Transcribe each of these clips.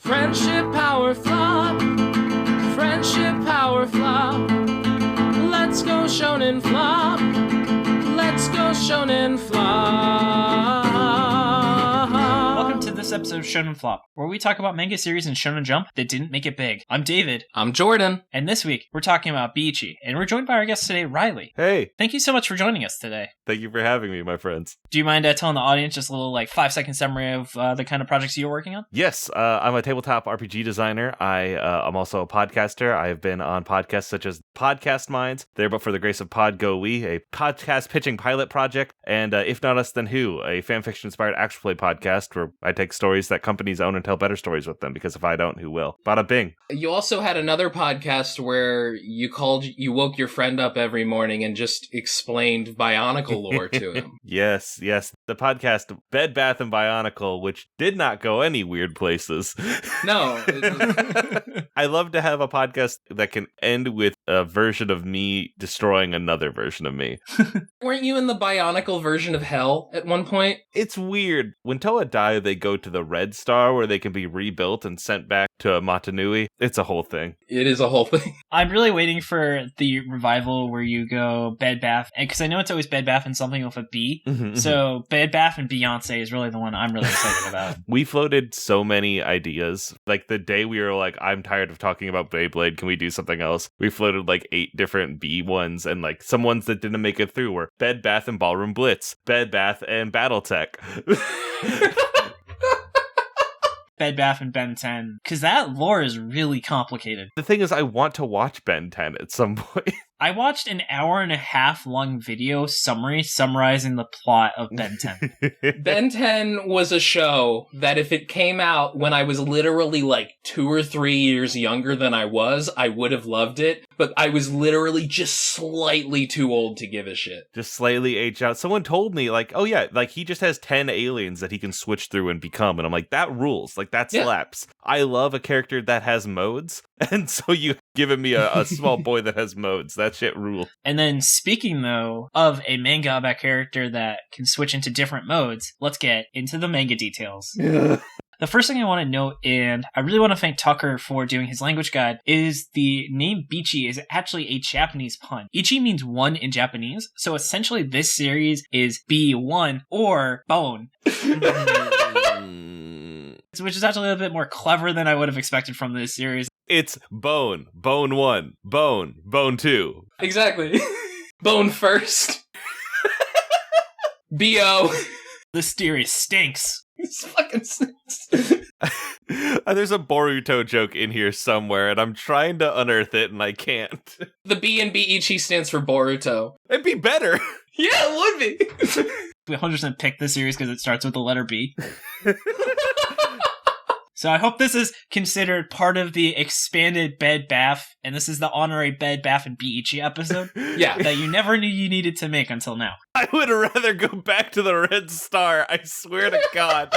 Friendship power flop. Friendship power flop. Let's go Shonen flop. Let's go Shonen flop. Welcome to this episode of Shonen Flop, where we talk about manga series in Shonen Jump that didn't make it big. I'm David. I'm Jordan. And this week, we're talking about Ichi, and we're joined by our guest today, Riley. Hey. Thank you so much for joining us today. Thank you for having me, my friends. Do you mind telling the audience just a little 5-second summary of the kind of projects you're working on? Yes, I'm a tabletop RPG designer. I'm also a podcaster. I have been on podcasts such as Podcast Minds, There But For the Grace of Pod Go We, a podcast pitching pilot project, and If Not Us Then Who, a fanfiction-inspired actual play podcast where I take stories that companies own and tell better stories with them, because if I don't, who will? Bada bing. You also had another podcast where you woke your friend up every morning and just explained Bionicle lore to him. Yes. The podcast Bed Bath & Bionicle, which did not go any weird places. No. I love to have a podcast that can end with a version of me destroying another version of me. Weren't you in the Bionicle version of hell at one point? It's weird. When Toa die, they go to the Red Star where they can be rebuilt and sent back to Matanui. It's a whole thing. It is a whole thing. I'm really waiting for the revival where you go Bed Bath, because I know it's always Bed Bath and something with a B. So Bed Bath and Beyonce is really the one I'm really excited about. We floated so many ideas. Like the day we were like, I'm tired of talking about Beyblade, can we do something else? We floated 8 different B ones, and some ones that didn't make it through were Bed Bath and Ballroom Blitz, Bed Bath and Battletech. Bed Bath and Ben 10, because that lore is really complicated. The thing is, I want to watch Ben 10 at some point. I watched an 1.5 hour long video summarizing the plot of Ben 10. Ben 10 was a show that if it came out when I was literally 2 or 3 years younger than I would have loved it. But I was literally just slightly too old to give a shit. Just slightly aged out. Someone told me, he just has 10 aliens that he can switch through and become. And I'm like, that rules. That slaps. Yeah. I love a character that has modes. And so you giving me a small boy that has modes. That shit rules. And then speaking, though, of a manga about a character that can switch into different modes, let's get into the manga details. Yeah. The first thing I want to note, and I really want to thank Tucker for doing his language guide, is the name Bichi is actually a Japanese pun. Ichi means one in Japanese, so essentially this series is B1 or bone. Which is actually a little bit more clever than I would have expected from this series. It's bone 1, bone 2. Exactly. Bone first. B.O. This series stinks. It's fucking stinks. There's a Boruto joke in here somewhere, and I'm trying to unearth it, and I can't. The B in Ichi stands for Boruto. It'd be better. Yeah, it would be. We 100% picked this series because it starts with the letter B. So I hope this is considered part of the expanded Bed Bath, and this is the honorary Bed Bath and Ichi episode. Yeah. That you never knew you needed to make until now. I would rather go back to the Red Star, I swear to God.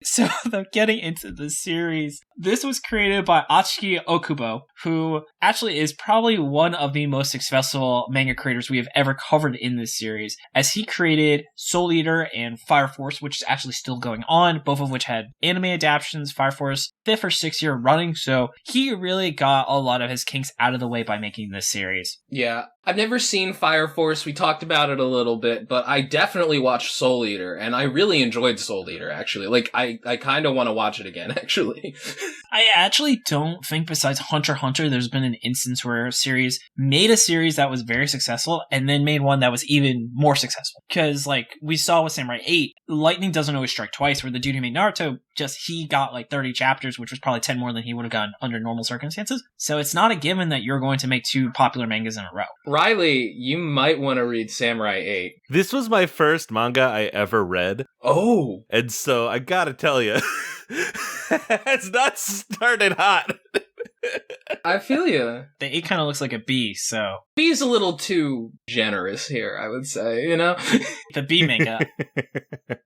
So, getting into the series, this was created by Ichi Okubo, who actually is probably one of the most successful manga creators we have ever covered in this series, as he created Soul Eater and Fire Force, which is actually still going on, both of which had anime adaptations. Fire Force, 5th or 6th year running, so he really got a lot of his kinks out of the way by making this series. Yeah. I've never seen Fire Force. We talked about it a little bit, but I definitely watched Soul Eater, and I really enjoyed Soul Eater, actually. I kind of want to watch it again, actually. I actually don't think besides Hunter x Hunter, there's been an instance where a series made a series that was very successful and then made one that was even more successful. Because, we saw with Samurai 8, lightning doesn't always strike twice, where the dude who made Naruto, he got 30 chapters, which was probably 10 more than he would have gotten under normal circumstances. So it's not a given that you're going to make 2 popular mangas in a row. Riley, you might want to read Samurai 8. This was my first manga I ever read. Oh. And so I gotta tell you, it's not started hot. I feel you. The 8 kind of looks like a B, so... B's a little too generous here, I would say, you know? The B manga.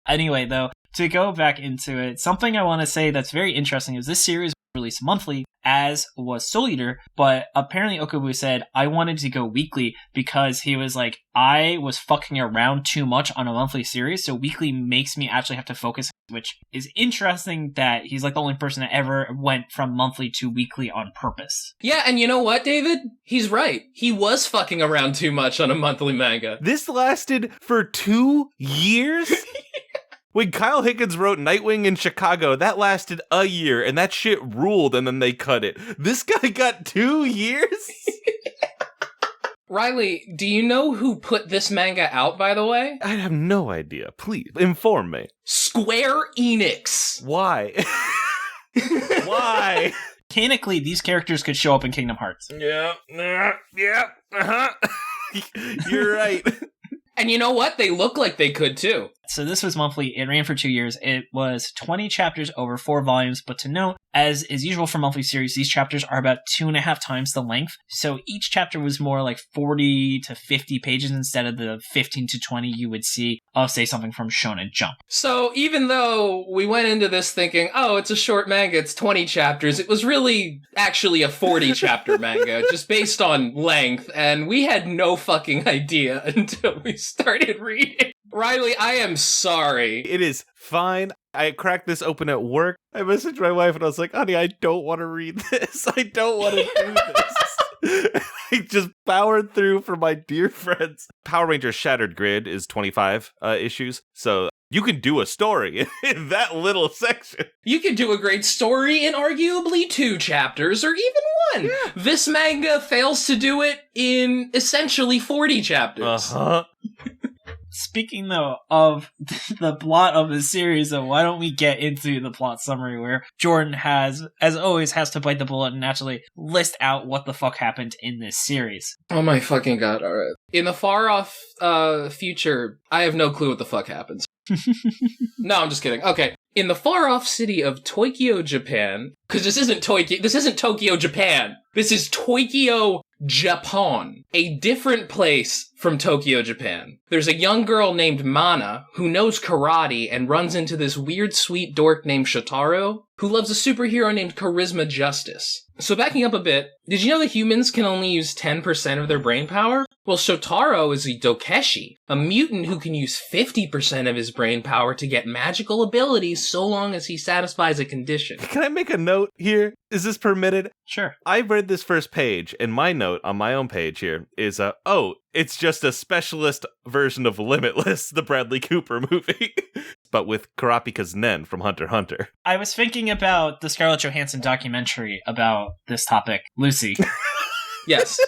Anyway, though, to go back into it, something I want to say that's very interesting is this series was released monthly, as was Soul Eater, but apparently Okubo said, I wanted to go weekly because he was like, I was fucking around too much on a monthly series, so weekly makes me actually have to focus, which is interesting that he's like the only person that ever went from monthly to weekly on purpose. Yeah, and you know what, David? He's right. He was fucking around too much on a monthly manga. This lasted for 2 years? When Kyle Higgins wrote Nightwing in Chicago, that lasted a year, and that shit ruled, and then they cut it. This guy got 2 years? Riley, do you know who put this manga out, by the way? I have no idea. Please, inform me. Square Enix. Why? Why? Mechanically, these characters could show up in Kingdom Hearts. Yeah, You're right. And you know what? They look like they could, too. So this was monthly. It ran for 2 years. It was 20 chapters over 4 volumes. But to note, as is usual for monthly series, these chapters are about 2.5 times the length. So each chapter was more like 40 to 50 pages instead of the 15 to 20 you would see of, say, something from Shonen Jump. So even though we went into this thinking, oh, it's a short manga, it's 20 chapters, it was really actually a 40-chapter manga, just based on length. And we had no fucking idea until we started reading. Riley, I am sorry. It is fine. I cracked this open at work. I messaged my wife and I was like, honey, I don't want to read this. I don't want to do this. I just powered through for my dear friends. Power Rangers Shattered Grid is 25 issues, so you can do a story in that little section. You could do a great story in arguably 2 chapters, or even 1. Yeah. This manga fails to do it in essentially 40 chapters. Uh-huh. Speaking, though, of the plot of the series, though, why don't we get into the plot summary where Jordan has, as always, has to bite the bullet and naturally list out what the fuck happened in this series. Oh my fucking god, alright. In the far-off future, I have no clue what the fuck happens. No, I'm just kidding. Okay. In the far-off city of Tokyo, Japan, because this isn't Tokyo, Japan. This is Tokyo, Japan, a different place from Tokyo, Japan. There's a young girl named Mana who knows karate and runs into this weird sweet dork named Shotaro who loves a superhero named Charisma Justice. So backing up a bit, did you know that humans can only use 10% of their brain power? Well, Shotaro is a Dokeshi, a mutant who can use 50% of his brain power to get magical abilities so long as he satisfies a condition. Can I make a note here? Is this permitted? Sure. I read this first page, and my note on my own page here is, it's just a specialist version of Limitless, the Bradley Cooper movie, but with Karapika's Nen from Hunter x Hunter. I was thinking about the Scarlett Johansson documentary about this topic, Lucy. Yes,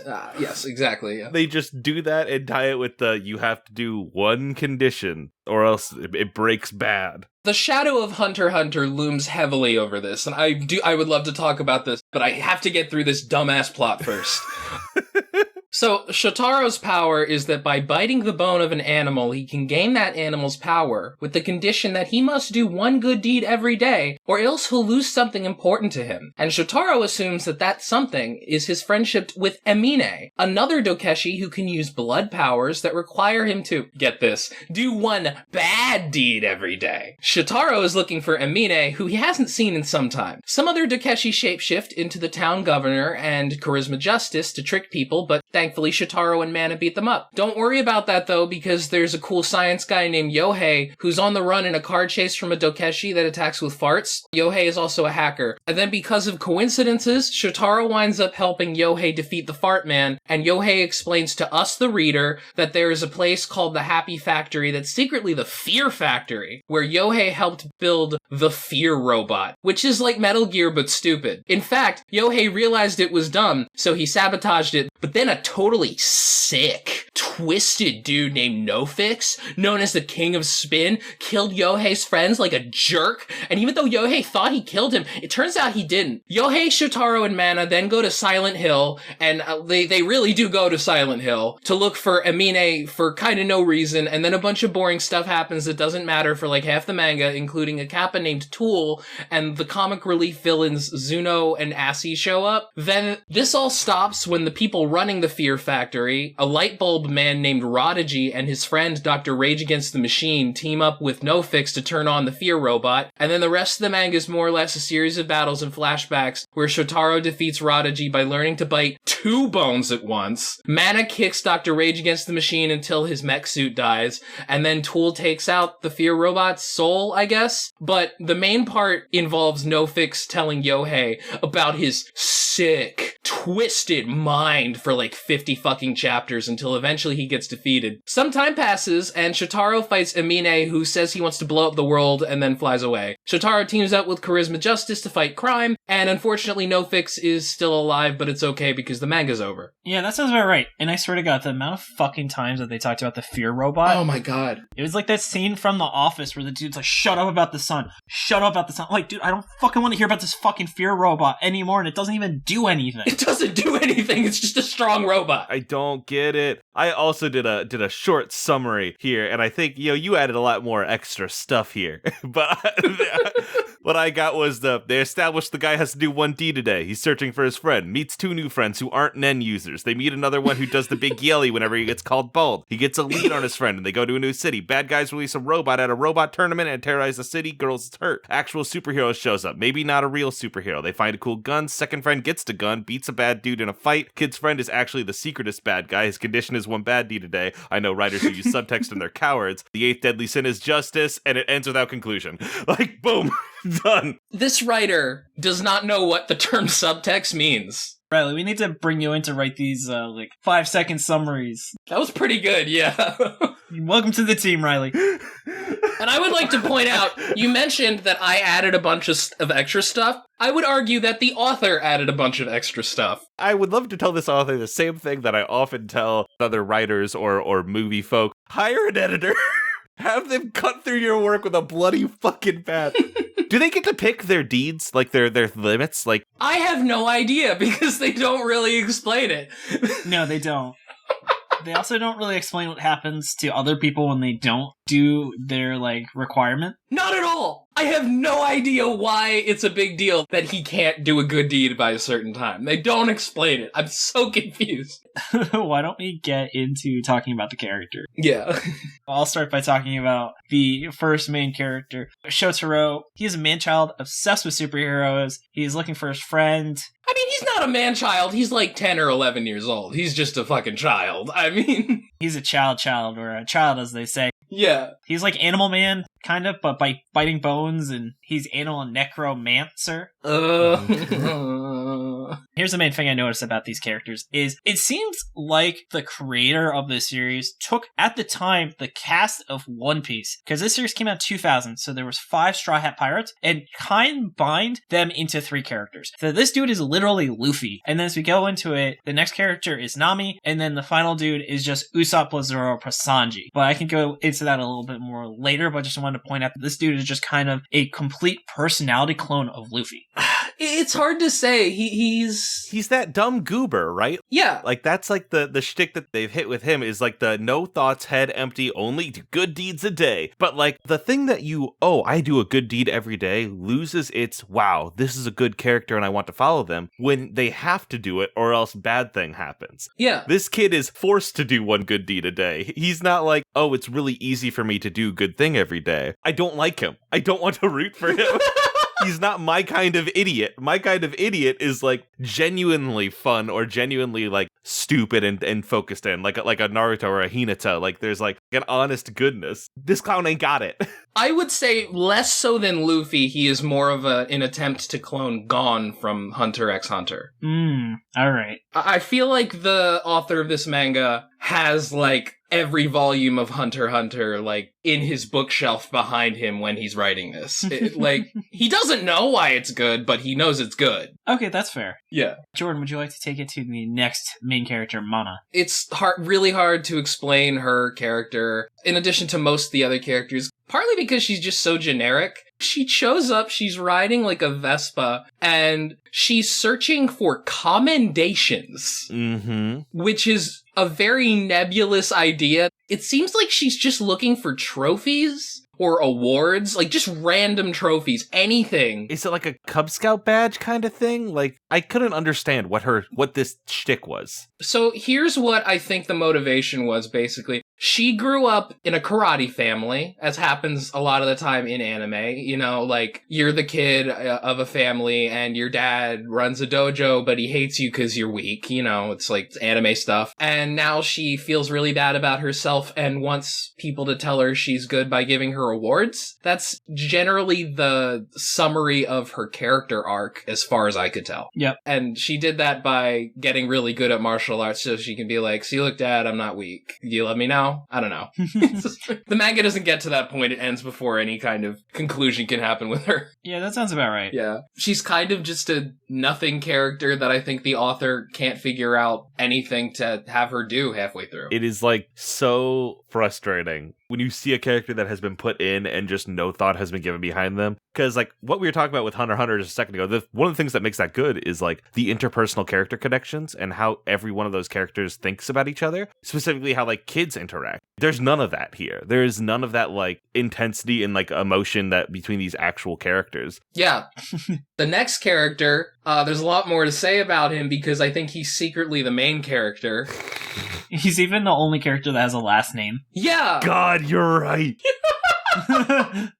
exactly. Yeah. They just do that and tie it with you have to do one condition or else it breaks bad. The shadow of Hunter x Hunter looms heavily over this, and I would love to talk about this, but I have to get through this dumbass plot first. So, Shotaro's power is that by biting the bone of an animal, he can gain that animal's power, with the condition that he must do one good deed every day, or else he'll lose something important to him. And Shotaro assumes that that something is his friendship with Emine, another Dokeshi who can use blood powers that require him to, get this, do one bad deed every day. Shotaro is looking for Emine, who he hasn't seen in some time. Some other Dokeshi shapeshift into the town governor and Charisma Justice to trick people, but thankfully, Shotaro and Mana beat them up. Don't worry about that, though, because there's a cool science guy named Yohei who's on the run in a car chase from a Dokeshi that attacks with farts. Yohei is also a hacker. And then because of coincidences, Shotaro winds up helping Yohei defeat the Fart Man, and Yohei explains to us, the reader, that there is a place called the Happy Factory that's secretly the Fear Factory, where Yohei helped build the Fear Robot, which is like Metal Gear but stupid. In fact, Yohei realized it was dumb, so he sabotaged it, but then a totally sick, twisted dude named Nofix, known as the King of Spin, killed Yohei's friends like a jerk, and even though Yohei thought he killed him, it turns out he didn't. Yohei, Shotaro, and Mana then go to Silent Hill, and they really do go to Silent Hill to look for Emine for kind of no reason, and then a bunch of boring stuff happens that doesn't matter for like half the manga, including a kappa named Tool, and the comic relief villains Zuno and Assi show up. Then this all stops when the people running the Fear Factory, a light bulb man named Rodigy and his friend Dr. Rage Against the Machine team up with NoFix to turn on the Fear robot, and then the rest of the manga is more or less a series of battles and flashbacks where Shotaro defeats Rodigy by learning to bite 2 bones at once. Mana kicks Dr. Rage Against the Machine until his mech suit dies, and then Tool takes out the Fear robot's soul, I guess. But the main part involves NoFix telling Yohei about his sick, twisted mind for like 50 fucking chapters until eventually he gets defeated. Some time passes, and Shotaro fights Amine, who says he wants to blow up the world and then flies away. Shotaro teams up with Charisma Justice to fight crime, and unfortunately NoFix is still alive, but it's okay because the manga's over. Yeah, that sounds about right. And I swear to God, the amount of fucking times that they talked about the Fear robot. Oh my god. It was like that scene from The Office where the dude's like, shut up about the sun. Shut up about the sun. I'm like, dude, I don't fucking want to hear about this fucking Fear robot anymore, and it doesn't even do anything. It doesn't do anything, it's just a strong robot. I don't get it. I also did a short summary here, and I think you added a lot more extra stuff here. But what I got was they established the guy has to do 1D today. He's searching for his friend, meets 2 new friends who aren't Nen users. They meet another one who does the big yelly whenever he gets called bald. He gets a lead on his friend, and they go to a new city. Bad guys release a robot at a robot tournament and terrorize the city. Girls is hurt. Actual superhero shows up. Maybe not a real superhero. They find a cool gun. Second friend gets the gun, beats a bad dude in a fight. Kid's friend is actually the secretest bad guy. His condition is 1 bad deed a day. I know writers who use subtext and they're cowards. The 8th deadly sin is justice, and it ends without conclusion. Like, boom, done. This writer does not know what the term subtext means. Riley, we need to bring you in to write these 5-second summaries. That was pretty good, yeah. Welcome to the team, Riley. And I would like to point out, you mentioned that I added a bunch of extra stuff. I would argue that the author added a bunch of extra stuff. I would love to tell this author the same thing that I often tell other writers or movie folk. Hire an editor. Have them cut through your work with a bloody fucking bat. Do they get to pick their deeds, like their limits? Like, I have no idea because they don't really explain it. No, they don't. They also don't really explain what happens to other people when they don't do their, requirement. Not at all! I have no idea why it's a big deal that he can't do a good deed by a certain time. They don't explain it. I'm so confused. Why don't we get into talking about the character? Yeah. I'll start by talking about the first main character, Shotaro. He's a man-child obsessed with superheroes. He's looking for his friend. I mean, he's not a man-child. He's like 10 or 11 years old. He's just a fucking child. I mean... He's a child, or a child, as they say. Yeah. He's like Animal Man, kind of, but by biting bones, and he's Animal Necromancer. Here's the main thing I noticed about these characters is it seems like the creator of this series took, at the time, the cast of One Piece, because this series came out in 2000, so there was 5 Straw Hat Pirates, and combined them into 3 characters. So this dude is literally Luffy, and then as we go into it, the next character is Nami, and then the final dude is just Usopp Lazaro Prasanji. But I can go into that a little bit more later, but I just wanted to point out that this dude is just kind of a complete personality clone of Luffy. It's hard to say. He's that dumb goober, right? Yeah. Like, that's like the shtick that they've hit with him is like the no thoughts, head empty, only good deeds a day. But like the thing that I do a good deed every day loses its, wow, this is a good character and I want to follow them when they have to do it or else bad thing happens. Yeah. This kid is forced to do one good deed a day. He's not like, oh, it's really easy for me to do good thing every day. I don't like him. I don't want to root for him. He's not my kind of idiot. My kind of idiot is like genuinely fun or genuinely like stupid and focused in, like a Naruto or a Hinata. Like there's like an honest goodness. This clown ain't got it. I would say less so than Luffy. He is more of an attempt to clone Gon from Hunter x Hunter. All right. I feel like the author of this manga has like every volume of Hunter x Hunter like in his bookshelf behind him when he's writing this. Like he doesn't know why it's good, but he knows it's good. Okay, that's fair. Yeah. Jordan, would you like to take it to the next main character, Mana? It's really hard to explain her character, in addition to most of the other characters, partly because she's just so generic. She shows up, she's riding like a Vespa, and she's searching for commendations, which is a very nebulous idea. It seems like she's just looking for trophies, or awards, like just random trophies, anything. Is it like a Cub Scout badge kind of thing? Like, I couldn't understand what this shtick was. So here's what I think the motivation was, basically. She grew up in a karate family, as happens a lot of the time in anime. You know, like, you're the kid of a family and your dad runs a dojo, but he hates you because you're weak. You know, it's like anime stuff. And now she feels really bad about herself and wants people to tell her she's good by giving her awards. That's generally the summary of her character arc, as far as I could tell. Yep. And she did that by getting really good at martial arts so she can be like, see, look, Dad, I'm not weak. Do you love me now? I don't know. The manga doesn't get to that point. It ends before any kind of conclusion can happen with her. Yeah, that sounds about right. Yeah. She's kind of just a nothing character that I think the author can't figure out anything to have her do halfway through. It is like so frustrating when you see a character that has been put in and just no thought has been given behind them. Because like what we were talking about with Hunter x Hunter just a second ago, one of the things that makes that good is like the interpersonal character connections and how every one of those characters thinks about each other, specifically how like kids interact. There's none of that here. There is none of that like intensity and like emotion that between these actual characters. Yeah. The next character, there's a lot more to say about him because I think he's secretly the main character. He's even the only character that has a last name. Yeah. God, you're right.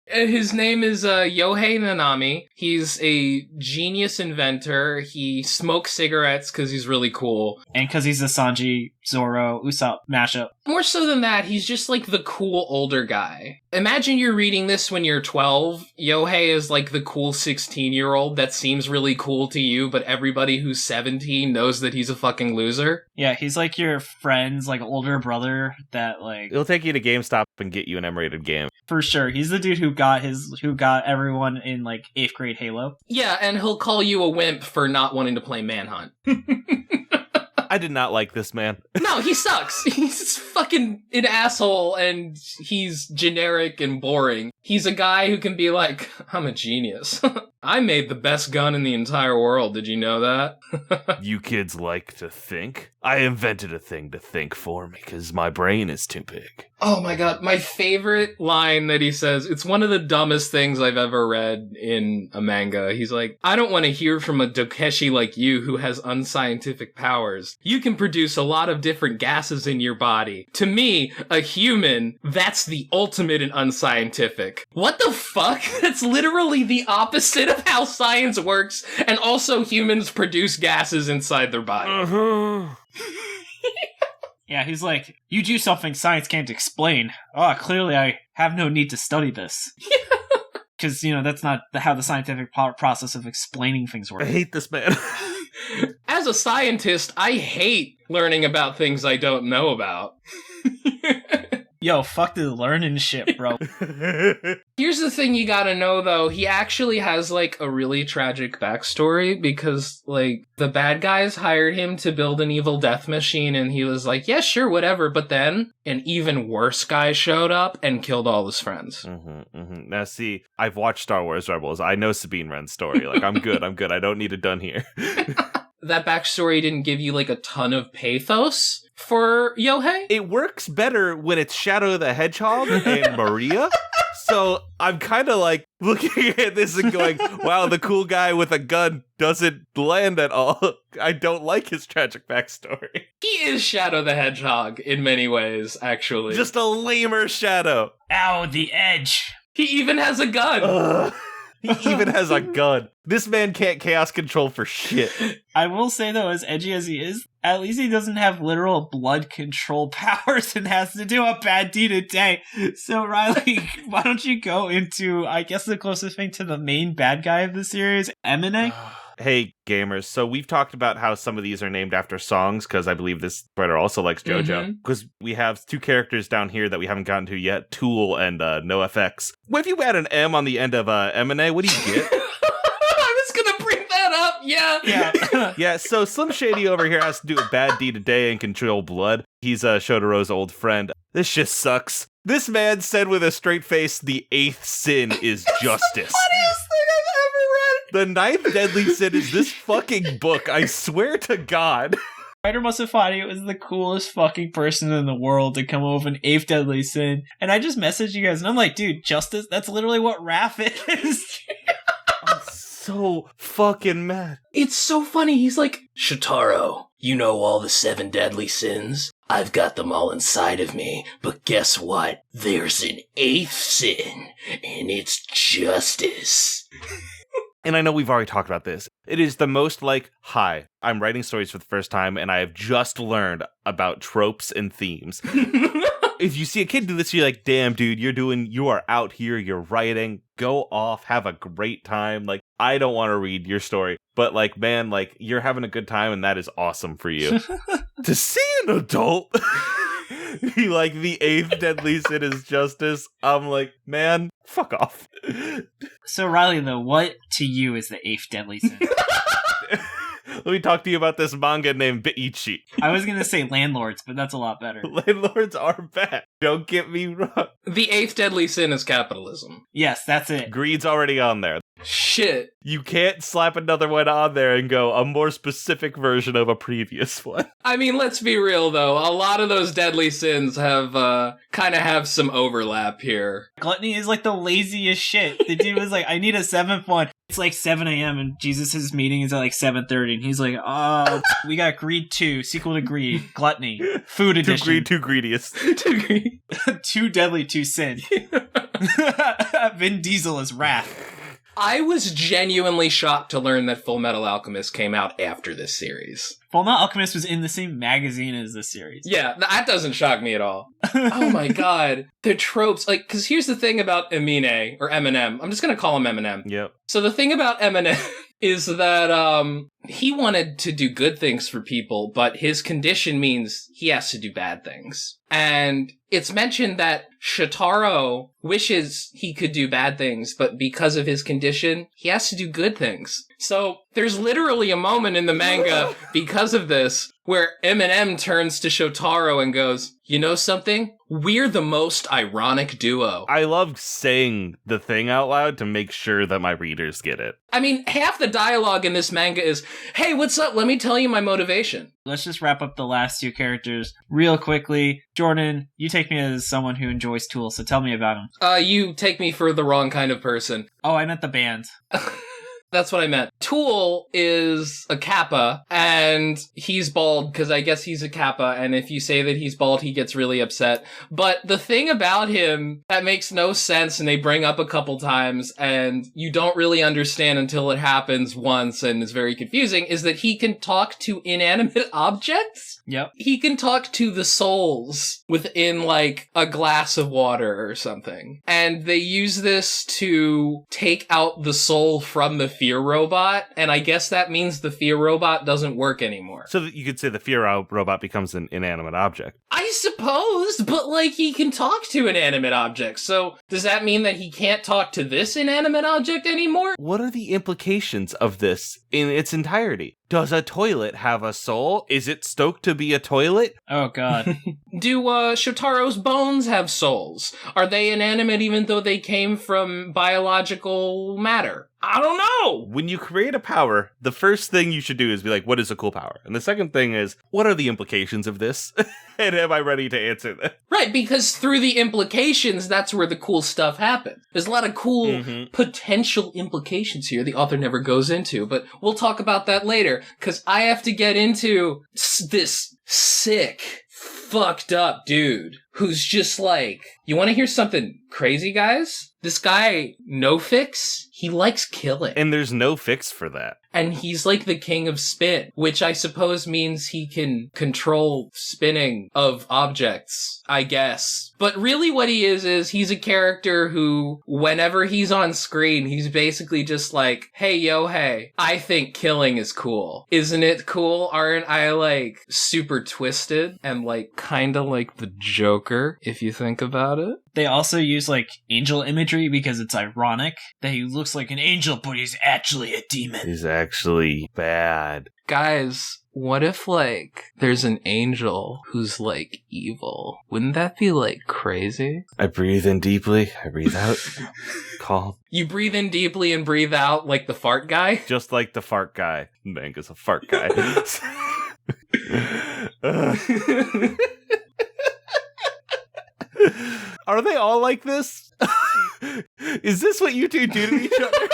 His name is Yohei Nanami. He's a genius inventor. He smokes cigarettes because he's really cool. And because he's a Sanji, Zoro, Usopp mashup. More so than that, he's just like the cool older guy. Imagine you're reading this when you're 12. Yohei is like the cool 16-year-old that seems really cool to you, but everybody who's 17 knows that he's a fucking loser. Yeah, he's like your friend's like older brother that like... It'll take you to GameStop and get you an M-rated game. For sure. He's the dude who got everyone in like 8th grade Halo. Yeah, and he'll call you a wimp for not wanting to play Manhunt. I did not like this man. No, he sucks. He's fucking an asshole and he's generic and boring. He's a guy who can be like, I'm a genius. I made the best gun in the entire world. Did you know that? You kids like to think? I invented a thing to think for me because my brain is too big. Oh my god, my favorite line that he says, it's one of the dumbest things I've ever read in a manga. He's like, I don't want to hear from a Dokeshi like you who has unscientific powers. You can produce a lot of different gases in your body. To me, a human, that's the ultimate in unscientific. What the fuck? That's literally the opposite of how science works, and also humans produce gases inside their body. Uh-huh. Yeah, he's like, you do something science can't explain. Oh, clearly I have no need to study this. Because, you know, that's not how the scientific process of explaining things works. I hate this man. As a scientist, I hate learning about things I don't know about. Yo, fuck the learning shit, bro. Here's the thing you gotta know, though. He actually has, like, a really tragic backstory because, like, the bad guys hired him to build an evil death machine and he was like, yeah, sure, whatever. But then an even worse guy showed up and killed all his friends. Now, see, I've watched Star Wars Rebels. I know Sabine Wren's story. Like, I'm good. I don't need it done here. That backstory didn't give you, like, a ton of pathos for Yohei? It works better when it's Shadow the Hedgehog and Maria. So I'm kind of like looking at this and going, wow, the cool guy with a gun doesn't land at all. I don't like his tragic backstory. He is Shadow the Hedgehog in many ways, actually. Just a lamer Shadow. Ow, the edge. He even has a gun. He even has a gun. This man can't chaos control for shit. I will say, though, as edgy as he is, at least he doesn't have literal blood control powers and has to do a bad deed a day. So, Riley, why don't you go into, I guess, the closest thing to the main bad guy of the series, Emine? Hey, gamers. So we've talked about how some of these are named after songs, because I believe this writer also likes JoJo. Because we have two characters down here that we haven't gotten to yet, Tool and NoFX. Well, if you add an M on the end of Emine, what do you get? I was gonna bring that up, yeah. Yeah, so Slim Shady over here has to do a bad deed a day and control blood. He's Shotaro's old friend. This shit sucks. This man said with a straight face, the 8th sin is justice. The funniest thing I've ever read. The 9th deadly sin is this fucking book, I swear to God. Writer must have thought he was the coolest fucking person in the world to come up with an eighth deadly sin. And I just messaged you guys and I'm like, dude, justice, that's literally what wrath is. I'm so fucking mad. It's so funny. He's like, Shotaro, you know all the 7 deadly sins? I've got them all inside of me, but guess what? There's an 8th sin, and it's justice. And I know we've already talked about this. It is the most like, hi, I'm writing stories for the first time, and I have just learned about tropes and themes. If you see a kid do this, you're like, damn, dude, you are out here, you're writing, go off, have a great time. Like, I don't want to read your story, but like, man, like, you're having a good time, and that is awesome for you. To see an adult be like, the 8th deadly sin is justice, I'm like, man, fuck off. So, Riley, though, what to you is the 8th deadly sin? Let me talk to you about this manga named Ichi. I was going to say landlords, but that's a lot better. Landlords are bad. Don't get me wrong. The 8th deadly sin is capitalism. Yes, that's it. Greed's already on there. Shit. You can't slap another one on there and go a more specific version of a previous one. I mean, let's be real, though. A lot of those deadly sins have, kind of have some overlap here. Gluttony is like the laziest shit. The dude was like, I need a 7th one. It's like 7 a.m. and Jesus' meeting is at like 7:30 and he's like, we got Greed 2, sequel to Greed, Gluttony, Food Edition. Too greed, too greediest. Too greedy. Too deadly, too sin. Vin Diesel is Wrath. I was genuinely shocked to learn that Full Metal Alchemist came out after this series. Full Metal Alchemist was in the same magazine as this series. Yeah, that doesn't shock me at all. Oh my god. The tropes, like, because here's the thing about Eminem, or Eminem. I'm just going to call him Eminem. Yep. So the thing about Eminem is that he wanted to do good things for people, but his condition means he has to do bad things. And it's mentioned that Shotaro wishes he could do bad things, but because of his condition, he has to do good things. So there's literally a moment in the manga because of this where Eminem turns to Shotaro and goes, you know something? We're the most ironic duo. I love saying the thing out loud to make sure that my readers get it. I mean, half the dialogue in this manga is, hey, what's up? Let me tell you my motivation. Let's just wrap up the last 2 characters real quickly. Jordan, you take me as someone who enjoys Tool, so tell me about him. You take me for the wrong kind of person. Oh, I meant the band. That's what I meant. Tool is a Kappa, and he's bald because I guess he's a Kappa, and if you say that he's bald, he gets really upset. But the thing about him that makes no sense, and they bring up a couple times, and you don't really understand until it happens once, and it's very confusing, is that he can talk to inanimate objects? Yep. He can talk to the souls within, like, a glass of water or something. And they use this to take out the soul from the fear robot, and I guess that means the fear robot doesn't work anymore. So that you could say the fear robot becomes an inanimate object. I suppose, but, like, he can talk to inanimate objects, so does that mean that he can't talk to this inanimate object anymore? What are the implications of this in its entirety? Does a toilet have a soul? Is it stoked to be a toilet? Oh, God. Do Shotaro's bones have souls? Are they inanimate even though they came from biological matter? I don't know! When you create a power, the first thing you should do is be like, what is a cool power? And the second thing is, what are the implications of this? And am I ready to answer that? Right, because through the implications, that's where the cool stuff happens. There's a lot of cool potential implications here the author never goes into, but we'll talk about that later, because I have to get into this sick, fucked up dude who's just like, you want to hear something crazy, guys? This guy, No Fix, he likes killing. And there's no fix for that. And he's like the king of spin, which I suppose means he can control spinning of objects, I guess. But really what he is he's a character who, whenever he's on screen, he's basically just like, hey, yo, hey, I think killing is cool. Isn't it cool? Aren't I, like, super twisted? And, like, kinda like the Joker, if you think about it. They also use, like, angel imagery because it's ironic that he looks like an angel, but he's actually a demon. He's actually bad. Guys, what if, like, there's an angel who's, like, evil? Wouldn't that be, like, crazy? I breathe in deeply, I breathe out. Calm. You breathe in deeply and breathe out like the fart guy? Just like the fart guy. Manga's a fart guy. Are they all like this? Is this what you two do to each other?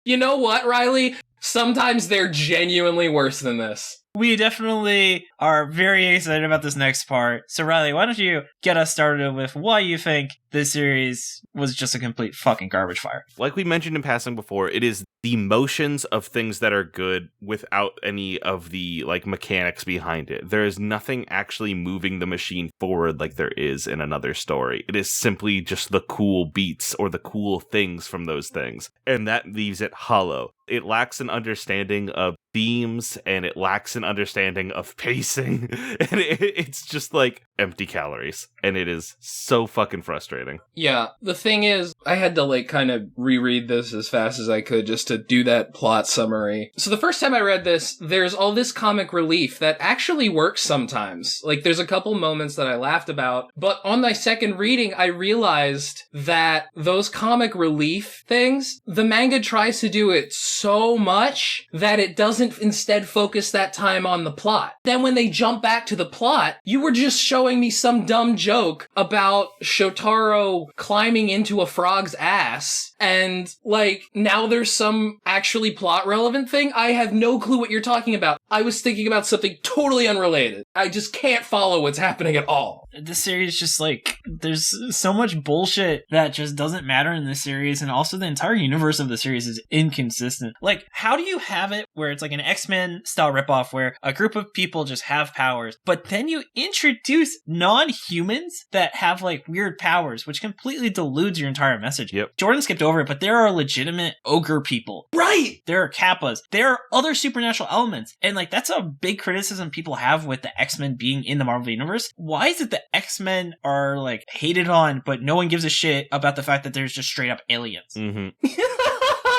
You know what, Riley? Sometimes they're genuinely worse than this. We definitely are very excited about this next part. So, Riley, why don't you get us started with why you think this series was just a complete fucking garbage fire? Like we mentioned in passing before, it is the motions of things that are good without any of the like mechanics behind it. There is nothing actually moving the machine forward like there is in another story. It is simply just the cool beats or the cool things from those things. And that leaves it hollow. It lacks an understanding of themes and it lacks an understanding of pacing. And it's just like empty calories. And it is so fucking frustrating. Yeah, the thing is, I had to like kind of reread this as fast as I could just to do that plot summary. So the first time I read this, there's all this comic relief that actually works sometimes. Like there's a couple moments that I laughed about, but on my second reading, I realized that those comic relief things, the manga tries to do it so much that it doesn't instead focus that time on the plot. Then when they jump back to the plot, you were just showing me some dumb joke about Shotaro climbing into a frog's ass, and like now there's some actually plot relevant thing. I have no clue what you're talking about. I was thinking about something totally unrelated. I just can't follow what's happening at all. This series just like, there's so much bullshit that just doesn't matter in this series, and also the entire universe of the series is inconsistent. Like, how do you have it where it's like an X-Men style ripoff where a group of people just have powers, but then you introduce non-humans that have like weird powers, which completely deludes your entire message. Yep. Jordan skipped over it, but there are legitimate ogre people. Right! There are kappas. There are other supernatural elements. And like, that's a big criticism people have with the X-Men being in the Marvel Universe. Why is it that X-Men are like hated on, but no one gives a shit about the fact that there's just straight up aliens? Mm-hmm.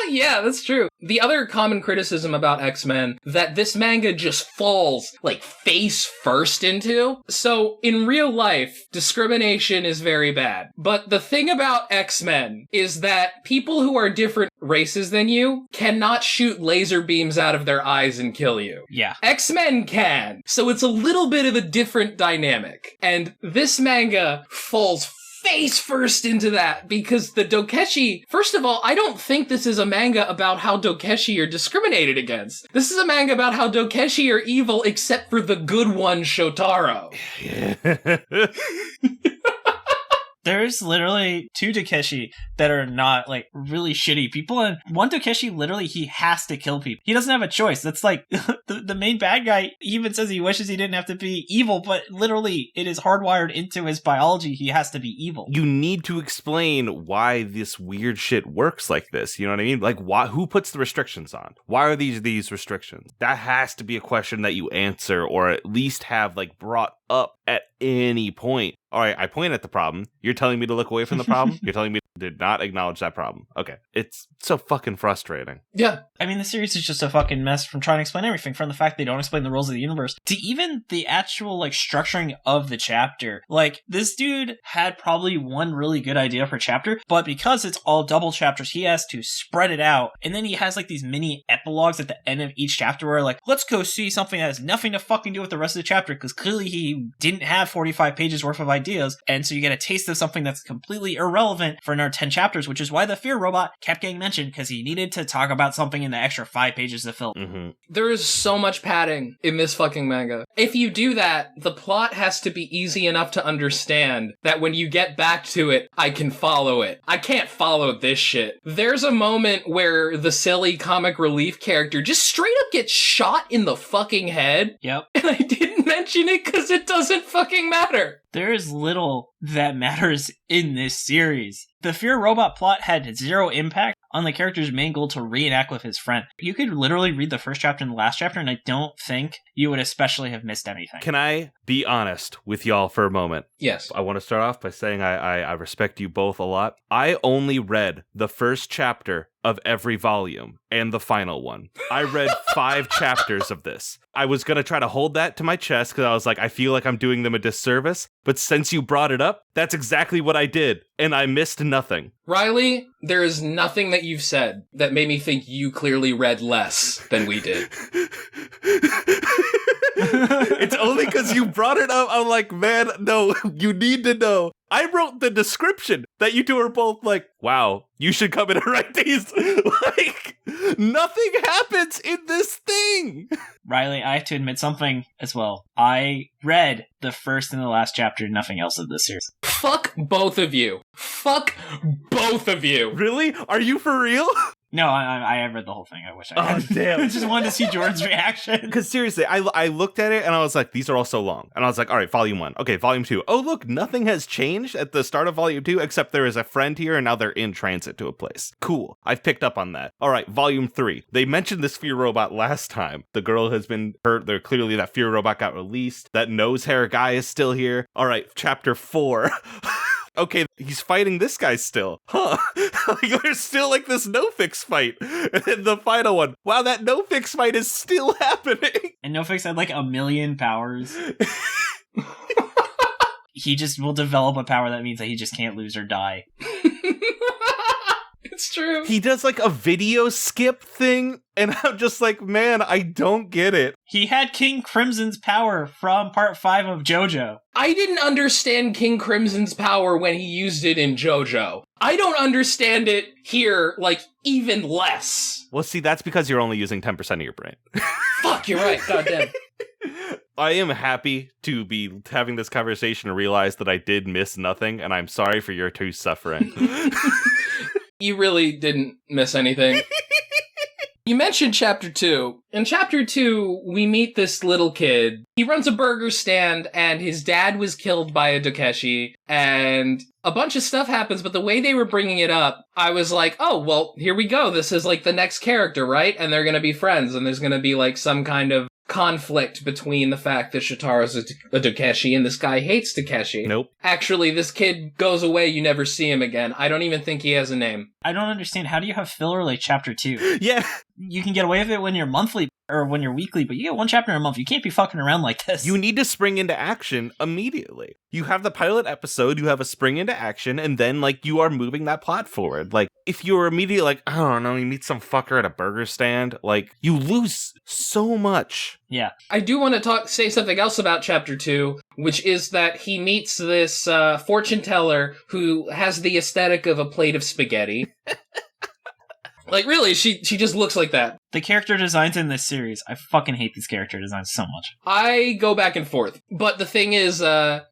Yeah, that's true. The other common criticism about X-Men that this manga just falls like face first into. So in real life, discrimination is very bad. But the thing about X-Men is that people who are different races than you cannot shoot laser beams out of their eyes and kill you. Yeah. X-Men can. So it's a little bit of a different dynamic. And this manga falls face first into that because the Dokeshi, first of all, I don't think this is a manga about how Dokeshi are discriminated against. This is a manga about how Dokeshi are evil except for the good one, Shotaro. Yeah. There's literally two Takeshi that are not, like, really shitty people, and one Takeshi, literally, he has to kill people. He doesn't have a choice. That's like, the main bad guy even says he wishes he didn't have to be evil, but literally, it is hardwired into his biology. He has to be evil. You need to explain why this weird shit works like this. You know what I mean? Like, why? Who puts the restrictions on? Why are these restrictions? That has to be a question that you answer, or at least have, like, brought up at any point. All right, I point at the problem. You're telling me to look away from the problem? You're telling me to not acknowledge that problem. Okay. It's so fucking frustrating. Yeah. I mean, the series is just a fucking mess from trying to explain everything, from the fact they don't explain the rules of the universe to even the actual, like, structuring of the chapter. Like, this dude had probably one really good idea per chapter, but because it's all double chapters, he has to spread it out. And then he has, like, these mini epilogues at the end of each chapter where, like, let's go see something that has nothing to fucking do with the rest of the chapter, because clearly he didn't have 45 pages worth of ideas, and so you get a taste of something that's completely irrelevant for another 10 chapters, which is why the fear robot kept getting mentioned, because he needed to talk about something in the extra 5 pages to fill. Mm-hmm. There is so much padding in this fucking manga. If you do that, the plot has to be easy enough to understand that when you get back to it, I can follow it. I can't follow this shit. There's a moment where the silly comic relief character just straight up gets shot in the fucking head. Yep. And I didn't mention it because it doesn't fucking matter. There is little that matters in this series. The Fear Robot plot had zero impact on the character's main goal to reenact with his friend. You could literally read the first chapter and the last chapter, and I don't think you would especially have missed anything. Can I be honest with y'all for a moment? Yes. I want to start off by saying I respect you both a lot. I only read the first chapter of every volume and the final one. I read 5 chapters of this. I was going to try to hold that to my chest because I was like, I feel like I'm doing them a disservice. But since you brought it up, that's exactly what I did. And I missed nothing. Riley, there is nothing that you've said that made me think you clearly read less than we did. It's only because you brought it up. I'm like, man, no, you need to know. I wrote the description that you two are both like, wow, you should come in and write these. Like, nothing happens in this thing. Riley, I have to admit something as well. I read the first and the last chapter, nothing else of this series. Fuck both of you. Fuck both of you. Really? Are you for real? No, I have read the whole thing. I wish I had. Oh, damn. I just wanted to see Jordan's reaction. Because seriously, I looked at it and I was like, these are all so long. And I was like, all right, volume 1. Okay, volume 2. Oh, look, nothing has changed at the start of volume 2 except there is a friend here and now they're in transit to a place. Cool. I've picked up on that. All right, volume 3. They mentioned this fear robot last time. The girl has been hurt. They're clearly that fear robot got released. That nose hair guy is still here. All right, chapter 4. Okay, he's fighting this guy still. Huh. Like, there's still like this no-fix fight. And then the final one. Wow, that no-fix fight is still happening. And NoFX had like 1,000,000 powers. He just will develop a power that means that he just can't lose or die. It's true. He does like a video skip thing, and I'm just like, man, I don't get it. He had King Crimson's power from part 5 of JoJo. I didn't understand King Crimson's power when he used it in JoJo. I don't understand it here, like, even less. Well, see, that's because you're only using 10% of your brain. Fuck, you're right. Goddamn. I am happy to be having this conversation and realize that I did miss nothing, and I'm sorry for your two suffering. You really didn't miss anything. You mentioned chapter 2. In chapter 2, we meet this little kid. He runs a burger stand, and his dad was killed by a Dokeshi, and a bunch of stuff happens, but the way they were bringing it up, I was like, oh, well, here we go. This is like the next character, right? And they're gonna be friends, and there's gonna be like some kind of conflict between the fact that Shotaro's a Dokeshi and this guy hates Takeshi. Nope. Actually, this kid goes away, you never see him again. I don't even think he has a name. I don't understand. How do you have filler like chapter 2? Yeah. You can get away with it when you're monthly or when you're weekly, but you get one chapter in a month. You can't be fucking around like this. You need to spring into action immediately. You have the pilot episode, you have a spring into action, and then, like, you are moving that plot forward. Like, if you're immediately like, I don't know, you meet some fucker at a burger stand, like, you lose so much. Yeah. I do want to say something else about chapter 2, which is that he meets this fortune teller who has the aesthetic of a plate of spaghetti. Like, really, she just looks like that. The character designs in this series, I fucking hate these character designs so much. I go back and forth. But the thing is,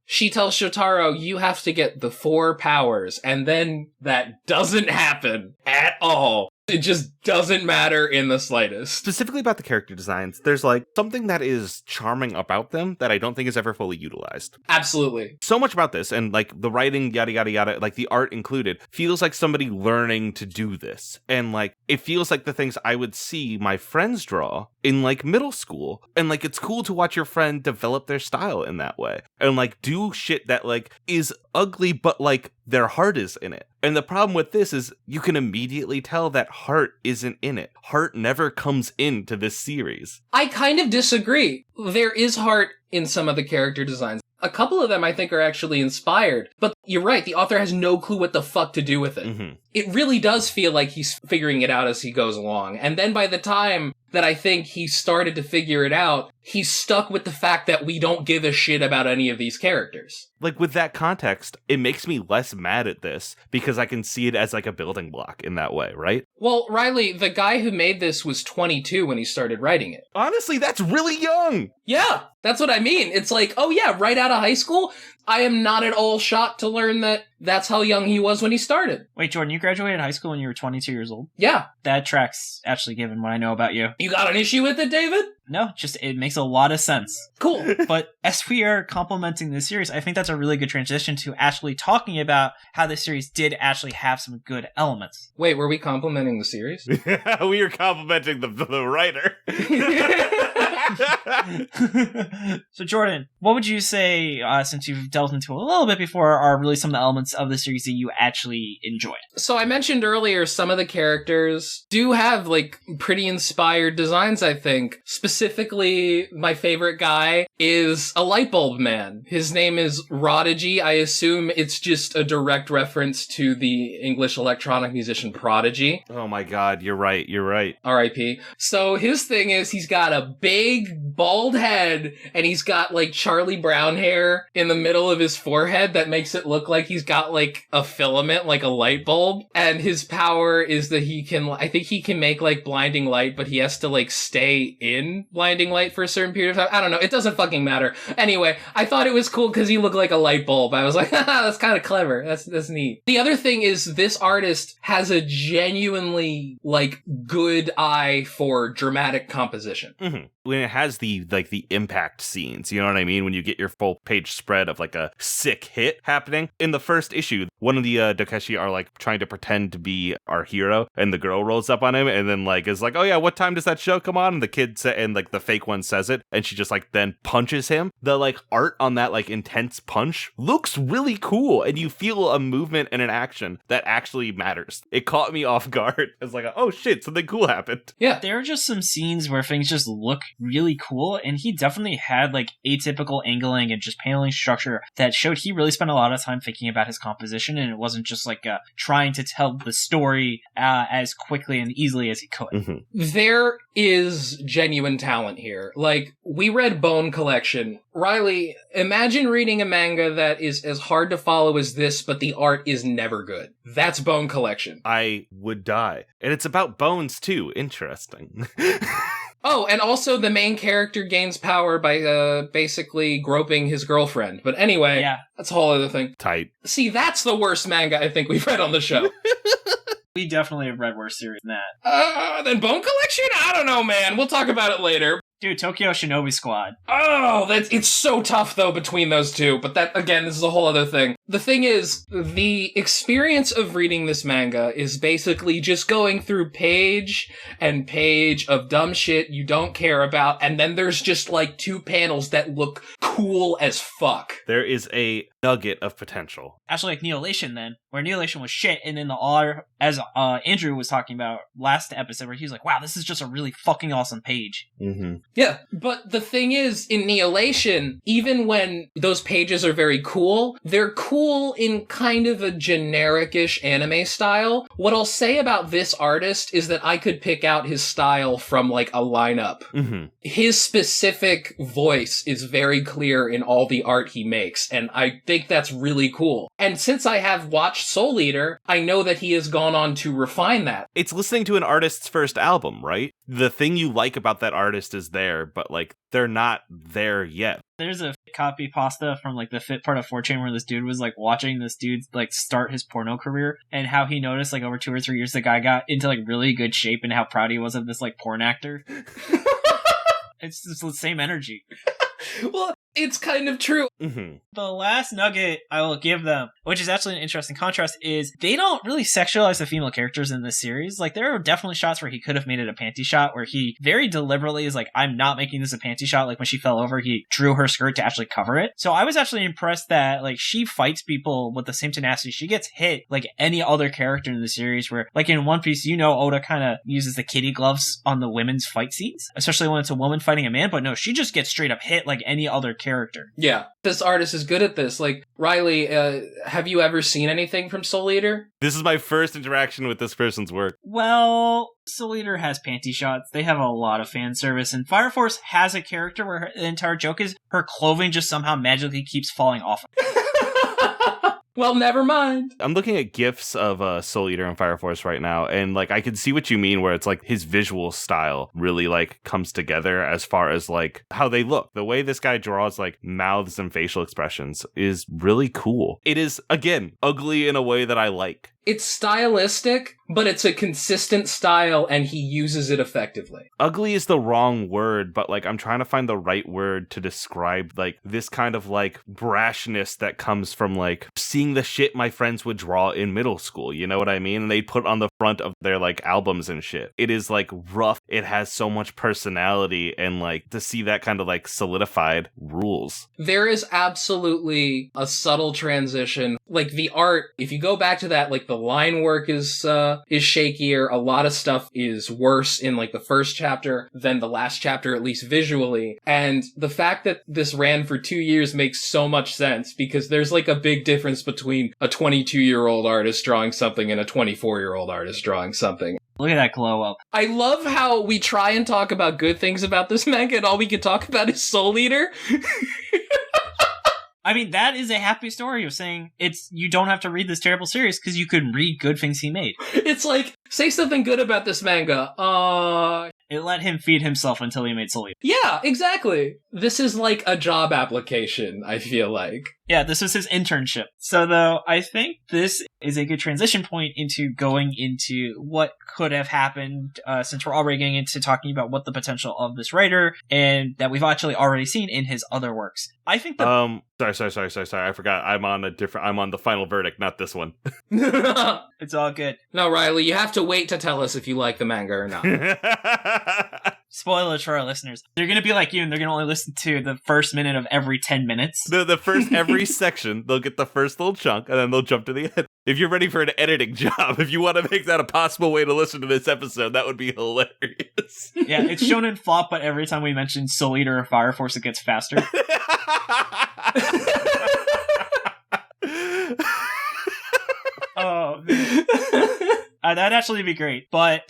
she tells Shotaro, you have to get the 4 powers, and then that doesn't happen at all. It just doesn't matter in the slightest. Specifically about the character designs, there's like something that is charming about them that I don't think is ever fully utilized. Absolutely. So much about this, and like the writing, yada, yada, yada, like the art included, feels like somebody learning to do this. And like, it feels like the things I would see my friends draw in like middle school. And like, it's cool to watch your friend develop their style in that way. And like, do shit that like is ugly, but like their heart is in it. And the problem with this is you can immediately tell that heart isn't in it. Heart never comes into this series. I kind of disagree. There is heart in some of the character designs. A couple of them I think are actually inspired. But you're right, the author has no clue what the fuck to do with it. Mm-hmm. It really does feel like he's figuring it out as he goes along. And then by the time that I think he started to figure it out, he's stuck with the fact that we don't give a shit about any of these characters. Like, with that context, it makes me less mad at this because I can see it as like a building block in that way, right? Well, Riley, the guy who made this was 22 when he started writing it. Honestly, that's really young! Yeah, that's what I mean. It's like, oh yeah, right out of high school? I am not at all shocked to learn that that's how young he was when he started. Wait, Jordan, you graduated high school when you were 22 years old? Yeah. That tracks, actually, given what I know about you. You got an issue with it, David? No, just it makes a lot of sense. Cool. But as we are complimenting this series, I think that's a really good transition to actually talking about how this series did actually have some good elements. Wait, were we complimenting the series? We are complimenting the writer. So Jordan, what would you say, since you've delved into a little bit before, are really some of the elements of the series that you actually enjoyed? So I mentioned earlier some of the characters do have like pretty inspired designs, I think. Specifically, my favorite guy is a light bulb man. His name is Prodigy. I assume it's just a direct reference to the English electronic musician Prodigy. Oh my god, you're right. R.I.P. So his thing is he's got a big bald head and he's got like Charlie Brown hair in the middle of his forehead that makes it look like he's got like a filament, like a light bulb. And his power is that I think he can make like blinding light, but he has to like stay in blinding light for a certain period of time. I don't know. It doesn't fucking matter. Anyway, I thought it was cool because he looked like a light bulb. I was like, haha, that's kind of clever. That's neat. The other thing is this artist has a genuinely like good eye for dramatic composition. Mm-hmm. When it has the impact scenes, you know what I mean? When you get your full page spread of like a sick hit happening. In the first issue, one of the Dokeshi are like trying to pretend to be our hero, and the girl rolls up on him and then like is like, oh yeah, what time does that show come on? And the kid and like the fake one says it, and she just like then punches him. The like art on that like intense punch looks really cool, and you feel a movement and an action that actually matters. It caught me off guard. It's like, oh shit, something cool happened. Yeah. There are just some scenes where things just look really cool, and he definitely had like atypical angling and just paneling structure that showed he really spent a lot of time thinking about his composition, and it wasn't just like trying to tell the story as quickly and easily as he could. Mm-hmm. There is genuine talent here. Like, we read Bone Collection. Riley, imagine reading a manga that is as hard to follow as this, but the art is never good. That's Bone Collection. I would die. And it's about bones too. Interesting. Oh, and also the main character gains power by basically groping his girlfriend. But anyway, Yeah. That's a whole other thing. Tight. See, that's the worst manga I think we've read on the show. We definitely have read worse series than that. Then Bone Collection? I don't know, man. We'll talk about it later. Dude, Tokyo Shinobi Squad. Oh, it's so tough, though, between those two. But that, again, this is a whole other thing. The thing is, the experience of reading this manga is basically just going through page and page of dumb shit you don't care about, and then there's just, like, 2 panels that look cool as fuck. There is a nugget of potential. Actually, like Neolation then, where Neolation was shit, and then as Andrew was talking about last episode, where he was like, wow, this is just a really fucking awesome page. Mm-hmm. Yeah, but the thing is, in Neolation, even when those pages are very cool, they're cool in kind of a generic-ish anime style. What I'll say about this artist is that I could pick out his style from, like, a lineup. Mm-hmm. His specific voice is very clear in all the art he makes, and I think that's really cool. And since I have watched Soul Eater, I know that he has gone on to refine that. It's listening to an artist's first album, right? The thing you like about that artist is there, but like they're not there yet. There's a copy pasta from like the fit part of 4chan where this dude was like watching this dude like start his porno career, and how he noticed like over 2 or 3 years the guy got into like really good shape, and how proud he was of this like porn actor. It's just the same energy. Well, it's kind of true. Mm-hmm. The last nugget I will give them, which is actually an interesting contrast, is they don't really sexualize the female characters in this series. Like, there are definitely shots where he could have made it a panty shot, where he very deliberately is like, I'm not making this a panty shot. Like, when she fell over, he drew her skirt to actually cover it. So I was actually impressed that, like, she fights people with the same tenacity. She gets hit like any other character in the series, where, like, in One Piece, you know, Oda kind of uses the kitty gloves on the women's fight scenes, especially when it's a woman fighting a man. But no, she just gets straight up hit like any other character. Yeah, this artist is good at this. Like, Riley, have you ever seen anything from Soul Eater? This is my first interaction with this person's work. Well, Soul Eater has panty shots. They have a lot of fan service, and Fire Force has a character where the entire joke is her clothing just somehow magically keeps falling off. Well, never mind. I'm looking at GIFs of Soul Eater and Fire Force right now, and like I can see what you mean, where it's like his visual style really like comes together as far as like how they look. The way this guy draws like mouths and facial expressions is really cool. It is, again, ugly in a way that I like. It's stylistic, but it's a consistent style, and he uses it effectively. Ugly is the wrong word, but like I'm trying to find the right word to describe like this kind of like brashness that comes from like seeing the shit my friends would draw in middle school, you know what I mean? And they'd put on the front of their like albums and shit. It is like rough it has so much personality, and like to see that kind of like solidified rules. There is absolutely a subtle transition. Like the art, if you go back to that, like the line work is shakier. A lot of stuff is worse in like the first chapter than the last chapter, at least visually. And the fact that this ran for 2 years makes so much sense, because there's like a big difference between a 22-year-old artist drawing something and a 24-year-old artist drawing something. Look at that glow up. I love how we try and talk about good things about this manga and all we can talk about is Soul Eater. I mean, that is a happy story of saying you don't have to read this terrible series because you could read good things he made. It's like, say something good about this manga. It let him feed himself until he made Soul Eater. Yeah, exactly. This is like a job application, I feel like. Yeah, this was his internship. So, though, I think this is a good transition point into going into what could have happened, since we're already getting into talking about what the potential of this writer, and that we've actually already seen in his other works. I think that... Sorry. I forgot. I'm on the final verdict, not this one. It's all good. No, Riley, you have to wait to tell us if you like the manga or not. Spoilers for our listeners. They're going to be like you, and they're going to only listen to the first minute of every 10 minutes. The first, every section, they'll get the first little chunk, and then they'll jump to the end. If you're ready for an editing job, if you want to make that a possible way to listen to this episode, that would be hilarious. Yeah, it's Shonen Flop, but every time we mention Soul Eater or Fire Force, it gets faster. Oh, man. That'd actually be great. But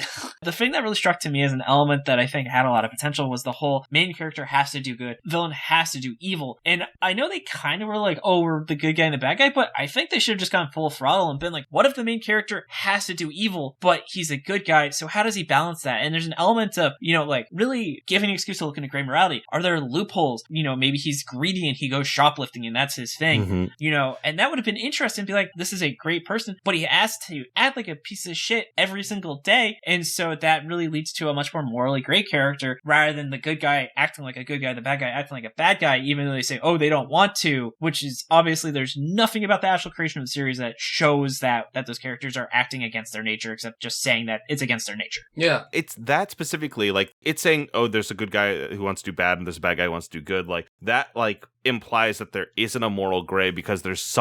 the thing that really struck to me as an element that I think had a lot of potential was the whole main character has to do good, villain has to do evil. And I know they kind of were like, oh, we're the good guy and the bad guy, but I think they should have just gone full throttle and been like, what if the main character has to do evil, but he's a good guy, so how does he balance that? And there's an element of, like really giving an excuse to look into gray morality. Are there loopholes? Maybe he's greedy and he goes shoplifting and that's his thing, and that would have been interesting to be like, this is a great person, but he has to act like a piece of shit every single day, and so that really leads to a much more morally great character rather than the good guy acting like a good guy, the bad guy acting like a bad guy, even though they say, oh, they don't want to, which is obviously there's nothing about the actual creation of the series that shows that those characters are acting against their nature, except just saying that it's against their nature. Yeah. It's that specifically, like, it's saying, oh, there's a good guy who wants to do bad and there's a bad guy who wants to do good. Like, that, like, implies that there isn't a moral gray because there's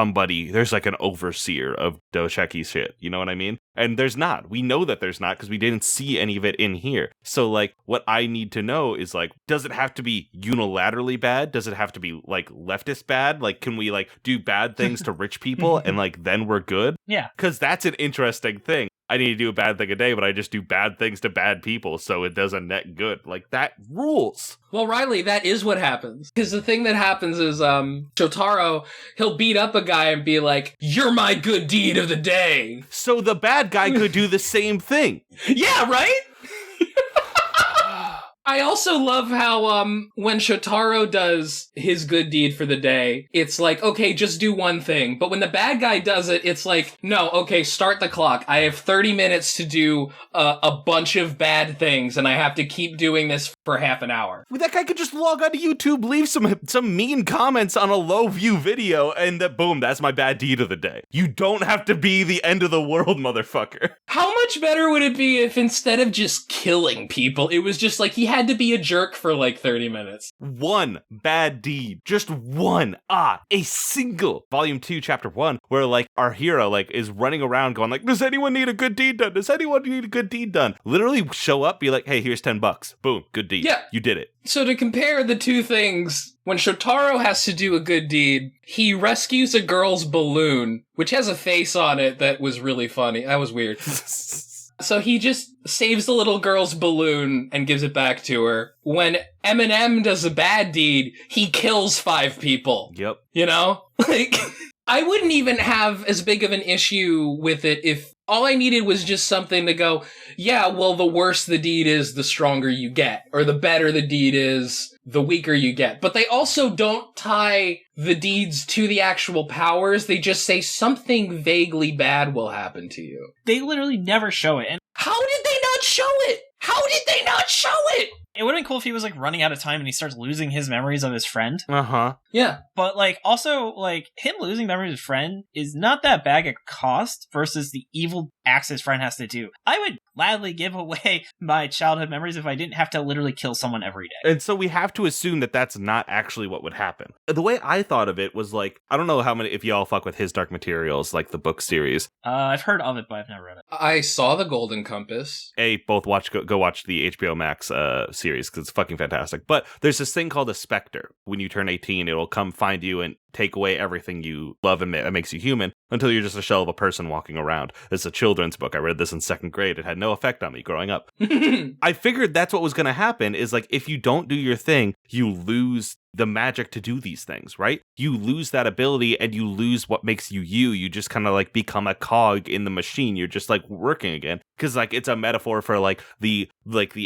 like an overseer of Dosheki shit. You know what I mean? And there's not. We know that there's not because we didn't see any of it in here. So, like, what I need to know is, like, does it have to be unilaterally bad? Does it have to be, like, leftist bad? Like, can we, like, do bad things to rich people and, like, then we're good? Yeah. Because that's an interesting thing. I need to do a bad thing a day, but I just do bad things to bad people, so it doesn't net good. Like, that rules. Well, Riley, that is what happens. Because the thing that happens is, Shotaro, he'll beat up a guy and be like, you're my good deed of the day. So the bad guy could do the same thing. Yeah, right? I also love how, when Shotaro does his good deed for the day, it's like, okay, just do one thing. But when the bad guy does it, it's like, no, okay, start the clock. I have 30 minutes to do a bunch of bad things, and I have to keep doing this for half an hour. Well, that guy could just log onto YouTube, leave some mean comments on a low view video, and boom, that's my bad deed of the day. You don't have to be the end of the world, motherfucker. How much better would it be if instead of just killing people, it was just like he had to be a jerk for like 30 minutes? One bad deed. Just one. A single. Volume 2, Chapter 1, where, like, our hero, like, is running around going, like, does anyone need a good deed done? Does anyone need a good deed done? Literally show up, be like, hey, here's $10. Boom, good deed. Yeah. You did it. So to compare the two things, when Shotaro has to do a good deed, he rescues a girl's balloon, which has a face on it that was really funny. That was weird. So he just saves the little girl's balloon and gives it back to her. When Eminem does a bad deed, he kills 5 people. Yep. You know? Like, I wouldn't even have as big of an issue with it if all I needed was just something to go, yeah, well, the worse the deed is, the stronger you get. Or the better the deed is, the weaker you get. But they also don't tie the deeds to the actual powers. They just say something vaguely bad will happen to you. They literally never show it. And how did they not show it? How did they not show it? it would have been cool if he was, like, running out of time and he starts losing his memories of his friend. Uh-huh. Yeah. But, like, also, like, him losing memories of his friend is not that bad a cost versus the evil acts his friend has to do. I would gladly give away my childhood memories if I didn't have to literally kill someone every day. And so we have to assume that that's not actually what would happen. The way I thought of it was like, I don't know how many, if y'all fuck with His Dark Materials, like the book series. I've heard of it, but I've never read it. I saw The Golden Compass. Both go watch the HBO Max series because it's fucking fantastic. But there's this thing called a specter. When you turn 18, it'll come find you and take away everything you love and makes you human until you're just a shell of a person walking around. It's a children's book. I read this in second grade. It had no effect on me growing up. I figured that's what was going to happen is like, if you don't do your thing, you lose the magic to do these things, right? You lose that ability and you lose what makes you you. You just kind of like become a cog in the machine. You're just like working again. Because like it's a metaphor for like the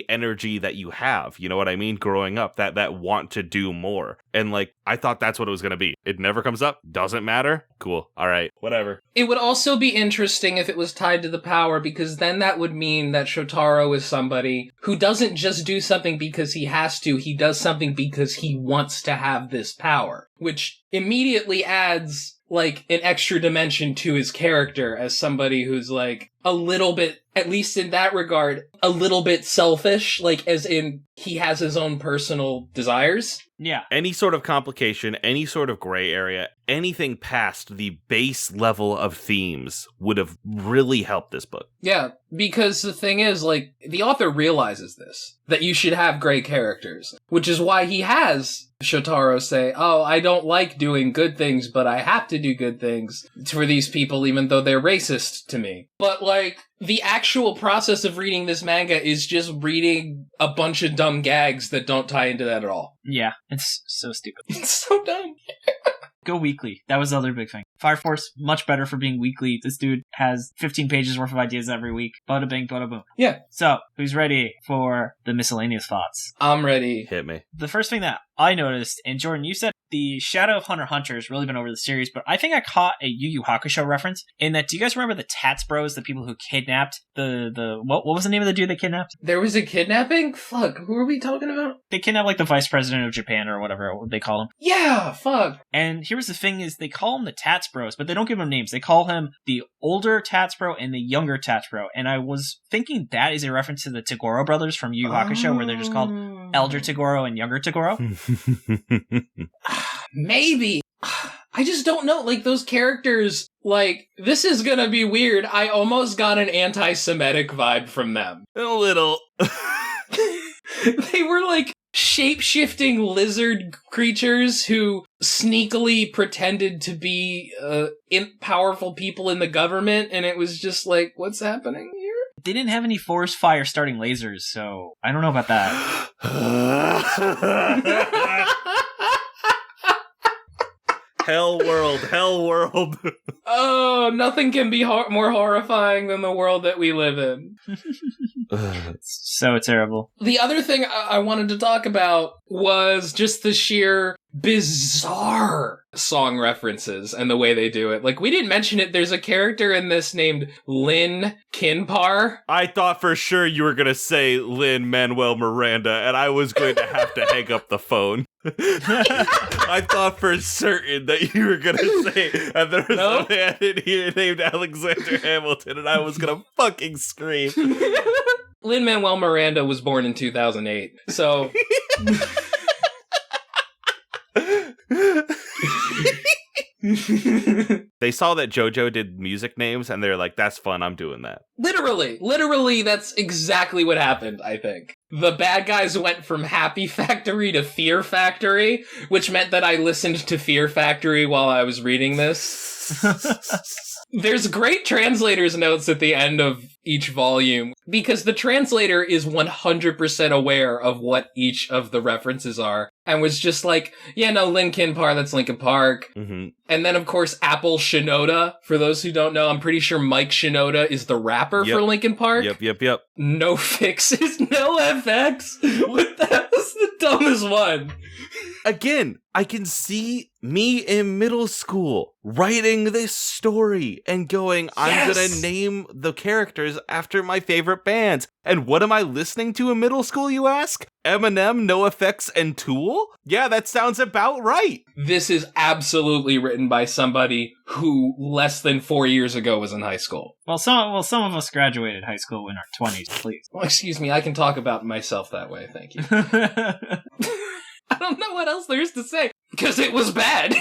energy that you have, you know what I mean? Growing up, that want to do more. And like I thought that's what it was going to be. It never comes up. Doesn't matter. Cool. All right. Whatever. It would also be interesting if it was tied to the power, because then that would mean that Shotaro is somebody who doesn't just do something because he has to. He does something because he wants to have this power, which immediately adds like an extra dimension to his character as somebody who's like a little bit, at least in that regard, a little bit selfish, like as in he has his own personal desires. Yeah. Any sort of complication, any sort of gray area, anything past the base level of themes would have really helped this book. Yeah, because the thing is, like, the author realizes this, that you should have gray characters, which is why he has Shotaro say, oh, I don't like doing good things, but I have to do good things for these people, even though they're racist to me. But, like, the actual process of reading this manga is just reading a bunch of dumb gags that don't tie into that at all. Yeah, it's so stupid. It's so dumb. Go weekly. That was the other big thing. Fire Force, much better for being weekly. This dude has 15 pages worth of ideas every week. Bada bing, bada boom. Yeah. So, who's ready for the miscellaneous thoughts? I'm ready. Hit me. The first thing that I noticed, and Jordan, you said the Shadow of Hunter x Hunter has really been over the series, but I think I caught a Yu Yu Hakusho reference in that. Do you guys remember the Tats Bros, the people who kidnapped what was the name of the dude they kidnapped? There was a kidnapping? Fuck, who are we talking about? They kidnapped like the vice president of Japan or whatever they call him. Yeah, fuck. And here's the thing is they call him the Tats Bros, but they don't give him names. They call him the older Tats Bro and the younger Tats Bro. And I was thinking that is a reference to the Tagoro brothers from Yu Yu Hakusho, where they're just called Elder Tagoro and Younger Tagoro. Maybe. I just don't know. Like, those characters, like, this is gonna be weird. I almost got an anti-Semitic vibe from them. A little. They were like shape-shifting lizard creatures who sneakily pretended to be powerful people in the government, and it was just like, what's happening here? They didn't have any forest fire starting lasers, so I don't know about that. Hell world. Oh, nothing can be more horrifying than the world that we live in. It's so terrible. The other thing I wanted to talk about was just the sheer bizarre song references and the way they do it. Like, we didn't mention it. There's a character in this named Lin Kinpar. I thought for sure you were going to say Lin-Manuel Miranda, and I was going to have to hang up the phone. I thought for certain that you were going to say, and there was a man in here named Alexander Hamilton, and I was going to fucking scream. Lin-Manuel Miranda was born in 2008, so... They saw that JoJo did music names and they're like, that's fun, I'm doing that. Literally, that's exactly what happened, I think. The bad guys went from Happy Factory to Fear Factory, which meant that I listened to Fear Factory while I was reading this. There's great translator's notes at the end of each volume, because the translator is 100% aware of what each of the references are, and was just like, yeah, no, Linkin Park, that's Linkin Park. Mm-hmm. And then, of course, Apple Shinoda. For those who don't know, I'm pretty sure Mike Shinoda is the rapper for Linkin Park. Yep. No Fixes, no FX. What that was the dumbest one. Again, I can see me in middle school writing this story and going, I'm going to name the characters after my favorite bands. And what am I listening to in middle school, you ask? Eminem, NoFX, and Tool? Yeah, that sounds about right. This is absolutely written by somebody who less than 4 years ago was in high school. Well, some of us graduated high school in our 20s, please. Well, excuse me, I can talk about myself that way, thank you. I don't know what else there is to say, because it was bad.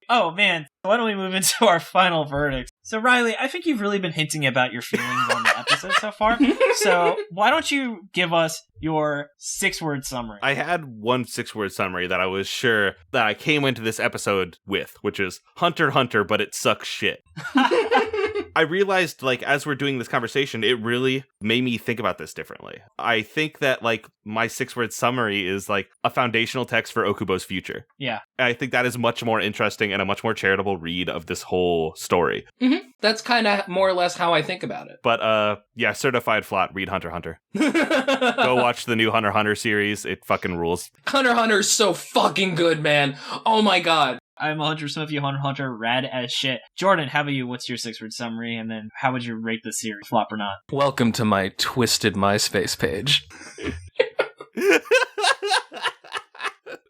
Oh, man. Why don't we move into our final verdict? So, Riley, I think you've really been hinting about your feelings on the episode so far. So, why don't you give us your 6-word summary? I had one 6-word summary that I was sure that I came into this episode with, which is Hunter x Hunter, but it sucks shit. I realized, like, as we're doing this conversation, it really made me think about this differently. I think that, like, my 6-word summary is, like, a foundational text for Okubo's future. Yeah. I think that is much more interesting and a much more charitable read of this whole story. Mm-hmm. That's kind of more or less how I think about it. But, yeah, certified flop, read Hunter x Hunter. Go watch the new Hunter x Hunter series. It fucking rules. Hunter x Hunter is so fucking good, man. Oh my god. I'm 100% with you, Hunter x Hunter, rad as shit. Jordan, how about you? What's your 6-word summary? And then how would you rate the series, flop or not? Welcome to my twisted MySpace page.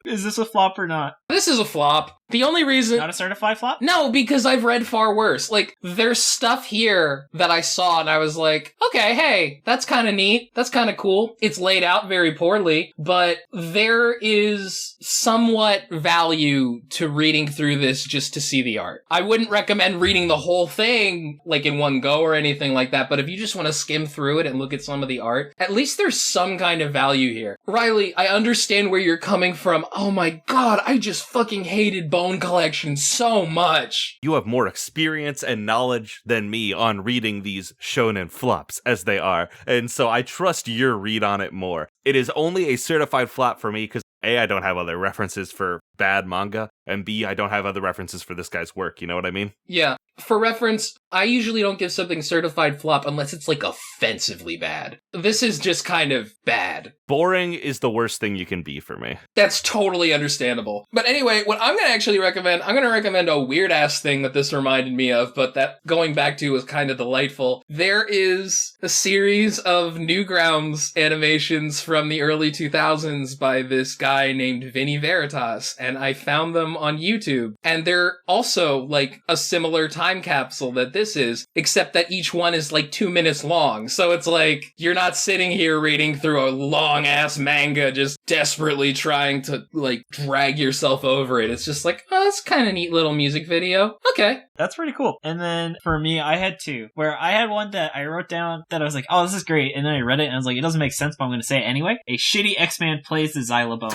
Is this a flop or not? This is a flop. The only reason... Not a certified flop? No, because I've read far worse. Like, there's stuff here that I saw and I was like, okay, hey, that's kind of neat. That's kind of cool. It's laid out very poorly, but there is somewhat value to reading through this just to see the art. I wouldn't recommend reading the whole thing, like, in one go or anything like that, but if you just want to skim through it and look at some of the art, at least there's some kind of value here. Riley, I understand where you're coming from. Oh my god, I just fucking hated Bone Collection so much. You have more experience and knowledge than me on reading these shonen flops as they are, and so I trust your read on it more. It is only a certified flop for me because A, I don't have other references for bad manga, and B, I don't have other references for this guy's work, you know what I mean? Yeah. For reference, I usually don't give something certified flop unless it's, like, offensively bad. This is just kind of bad. Boring is the worst thing you can be for me. That's totally understandable. But anyway, what I'm going to actually recommend, I'm going to recommend a weird-ass thing that this reminded me of, but that going back to was kind of delightful. There is a series of Newgrounds animations from the early 2000s by this guy named Vinny Veritas, and I found them on YouTube. And they're also, like, a similar time capsule that this is, except that each one is like 2 minutes long. So it's like, you're not sitting here reading through a long ass manga just desperately trying to like drag yourself over it. It's just like, oh, that's kind of neat little music video. Okay. That's pretty cool. And then for me, I had two, where I had one that I wrote down that I was like, oh, this is great. And then I read it and I was like, it doesn't make sense, but I'm going to say it anyway. A shitty X-Man plays the xylophone.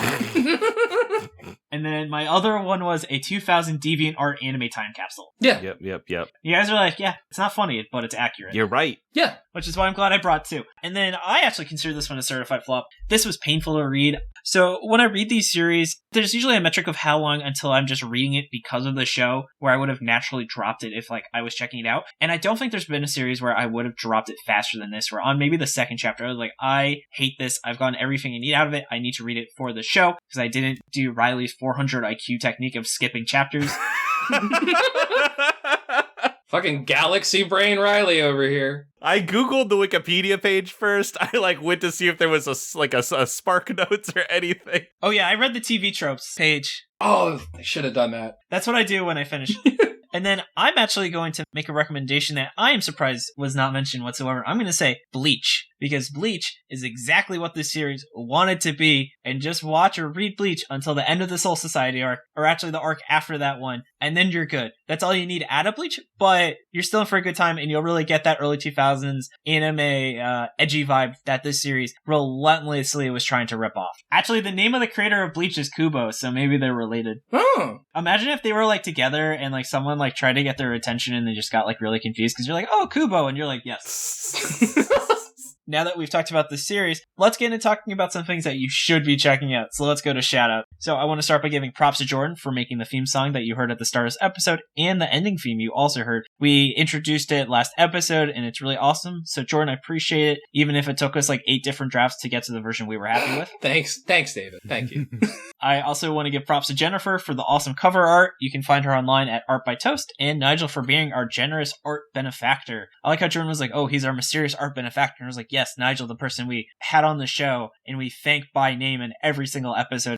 And then my other one was a 2000 DeviantArt anime time capsule. Yeah. Yep. You guys are like, yeah, it's not funny, but it's accurate. You're right. Yeah. Which is why I'm glad I brought two. And then I actually consider this one a certified flop. This was painful to read. So when I read these series, there's usually a metric of how long until I'm just reading it because of the show, where I would have naturally dropped it if like I was checking it out. And I don't think there's been a series where I would have dropped it faster than this, where on maybe the second chapter, I was like, I hate this. I've gotten everything I need out of it. I need to read it for the show, because I didn't do Riley's 400 IQ technique of skipping chapters. Fucking galaxy brain Riley over here. I googled the Wikipedia page first. I like went to see if there was a Spark Notes or anything. Oh yeah, I read the TV tropes page. Oh, I should have done that. That's what I do when I finish. And then I'm actually going to make a recommendation that I am surprised was not mentioned whatsoever. I'm going to say Bleach, because Bleach is exactly what this series wanted to be, and just watch or read Bleach until the end of the Soul Society arc, or actually the arc after that one, and then you're good. That's all you need out of Bleach, but you're still in for a good time, and you'll really get that early 2000s anime edgy vibe that this series relentlessly was trying to rip off. Actually, the name of the creator of Bleach is Kubo, so maybe they're related. Oh. Imagine if they were like together and like someone like tried to get their attention and they just got like really confused because you're like, oh, Kubo, and you're like, yes. Now that we've talked about this series, let's get into talking about some things that you should be checking out. So let's go to shout out. So I want to start by giving props to Jordan for making the theme song that you heard at the start of this episode and the ending theme you also heard. We introduced it last episode and it's really awesome. So Jordan, I appreciate it, even if it took us like 8 different drafts to get to the version we were happy with. Thanks, David. Thank you. I also want to give props to Jennifer for the awesome cover art. You can find her online at Art by Toast, and Nigel for being our generous art benefactor. I like how Jordan was like, oh, he's our mysterious art benefactor. And I was like, Yes, Nigel, the person we had on the show and we thank by name in every single episode.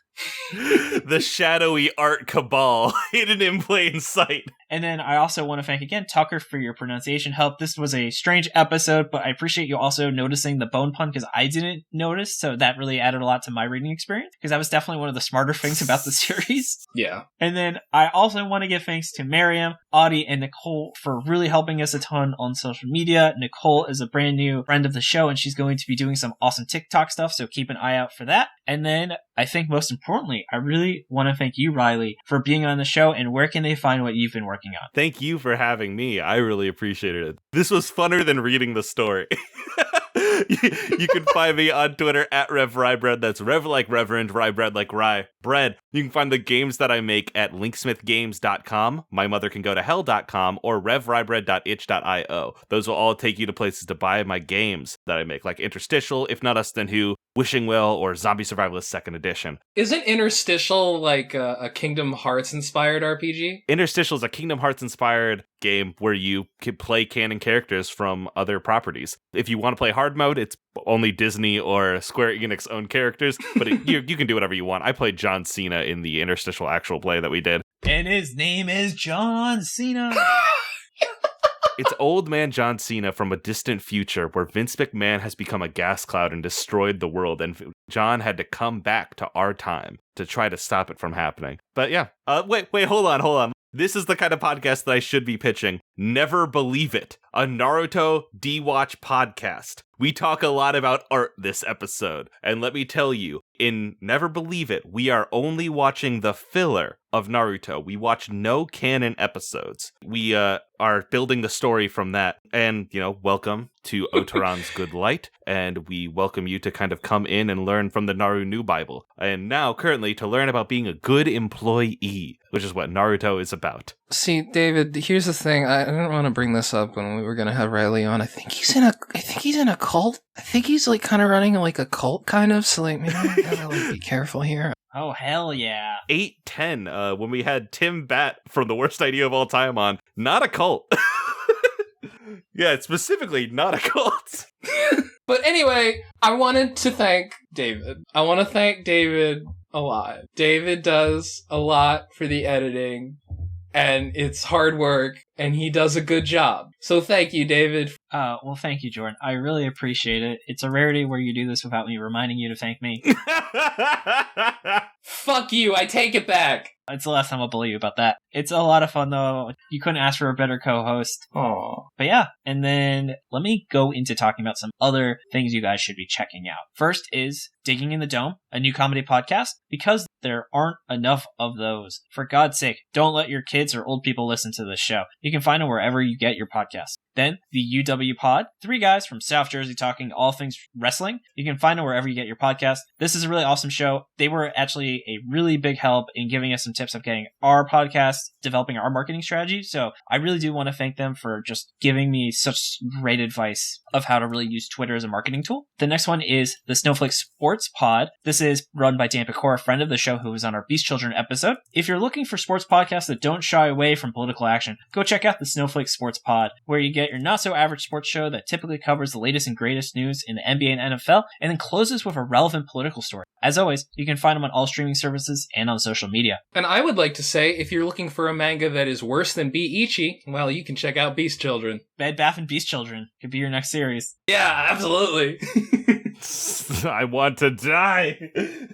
The shadowy art cabal hidden in plain sight. And then I also want to thank again Tucker for your pronunciation help. This was a strange episode, but I appreciate you also noticing the bone pun because I didn't notice. So that really added a lot to my reading experience because that was definitely one of the smarter things about the series. Yeah. And then I also want to give thanks to Miriam, Audie, and Nicole for really helping us a ton on social media. Nicole is a brand new friend of the show and she's going to be doing some awesome TikTok stuff. So keep an eye out for that. And then I think most importantly, I really want to thank you, Riley, for being on the show. And where can they find what you've been working on? Thank you for having me. I really appreciated it. This was funner than reading the story. You can find me on Twitter at RevRyeBread. That's Rev like Reverend, Rye like Rye Bread. You can find the games that I make at linksmithgames.com, mymothercangotohell.com, or revrybread.itch.io. Those will all take you to places to buy my games that I make, like Interstitial, If Not Us Then Who, Wishing Well, or Zombie Survivalist 2nd Edition. Isn't Interstitial like a Kingdom Hearts inspired RPG? Interstitial is a Kingdom Hearts inspired game where you can play canon characters from other properties. If you want to play hard mode, it's only Disney or Square Enix owned characters, but you can do whatever you want. I played John Cena in the Interstitial actual play that we did. And his name is John Cena. It's old man John Cena from a distant future where Vince McMahon has become a gas cloud and destroyed the world, and John had to come back to our time to try to stop it from happening. But yeah, wait, hold on. This is the kind of podcast that I should be pitching. Never Believe It, a Naruto D-Watch podcast. We talk a lot about art this episode, and let me tell you, in Never Believe It, we are only watching the filler of Naruto. We watch no canon episodes. We are building the story from that. And, welcome to Oteron's Good Light, and we welcome you to kind of come in and learn from the Naru New Bible. And now, currently, to learn about being a good employee, which is what Naruto is about. See, David, here's the thing. I didn't want to bring this up when we were going to have Riley on. I think he's in a cult. I think he's like kind of running like a cult kind of. So like, maybe we gotta like be careful here. Oh, hell yeah. 8-10, when we had Tim Batt from The Worst Idea of All Time on. Not a cult. Yeah, it's specifically not a cult. But anyway, I wanted to thank David. I want to thank David a lot. David does a lot for the editing, and it's hard work, and he does a good job. So thank you, David. Well, thank you, Jordan. I really appreciate it. It's a rarity where you do this without me reminding you to thank me. Fuck you, I take it back. It's the last time I'll bully you about that. It's a lot of fun, though. You couldn't ask for a better co-host. Aww. But yeah, and then let me go into talking about some other things you guys should be checking out. First is Digging in the Dome, a new comedy podcast, because there aren't enough of those. For God's sake, don't let your kids or old people listen to this show. You can find it wherever you get your podcasts. Then, the UW Pod, 3 guys from South Jersey talking all things wrestling. You can find it wherever you get your podcast. This is a really awesome show. They were actually a really big help in giving us some tips of getting our podcast, developing our marketing strategy. So I really do want to thank them for just giving me such great advice of how to really use Twitter as a marketing tool. The next one is the Snowflake Sports Pod. This is run by Dan Pecora, a friend of the show who was on our Beast Children episode. If you're looking for sports podcasts that don't shy away from political action, go check out the Snowflake Sports Pod, where you get your not-so-average sports show that typically covers the latest and greatest news in the NBA and NFL, and then closes with a relevant political story. As always, you can find them on all streaming services and on social media. And I would like to say, if you're looking for a manga that is worse than Ichi, well, you can check out Beast Children. Bed Bath and Beast Children could be your next series. Yeah, absolutely. I want to die.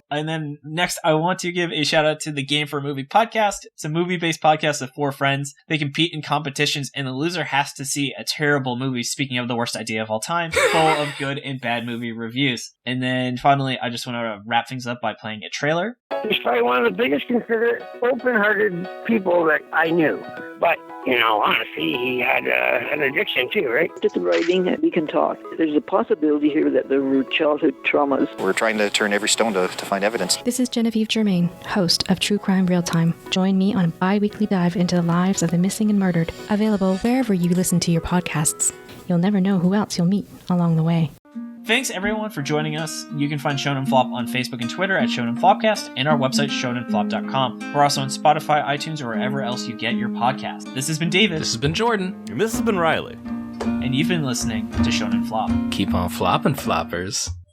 And then next, I want to give a shout out to the Game for a Movie podcast. It's a movie-based podcast of 4 friends. They compete in competitions, and the loser has to see a terrible movie, speaking of the worst idea of all time, full of good and bad movie reviews. And then finally, I just want to wrap things up by playing a trailer. He's probably one of the biggest considerate, open-hearted people that I knew. But, honestly, he had an addiction too, right? Just writing, we can talk. There's a possibility here that there were childhood traumas. We're trying to turn every stone to find evidence. This is Genevieve Germain, host of True Crime Real Time. Join me on a bi-weekly dive into the lives of the missing and murdered. Available wherever you listen to your podcasts. You'll never know who else you'll meet along the way. Thanks everyone for joining us. You can find Shonen Flop on Facebook and Twitter at Shonen Flopcast and our website shonenflop.com. We're also on Spotify, iTunes, or wherever else you get your podcast. This has been David. This has been Jordan. And this has been Riley. and you've been listening to Shonen Flop. Keep on flopping, floppers.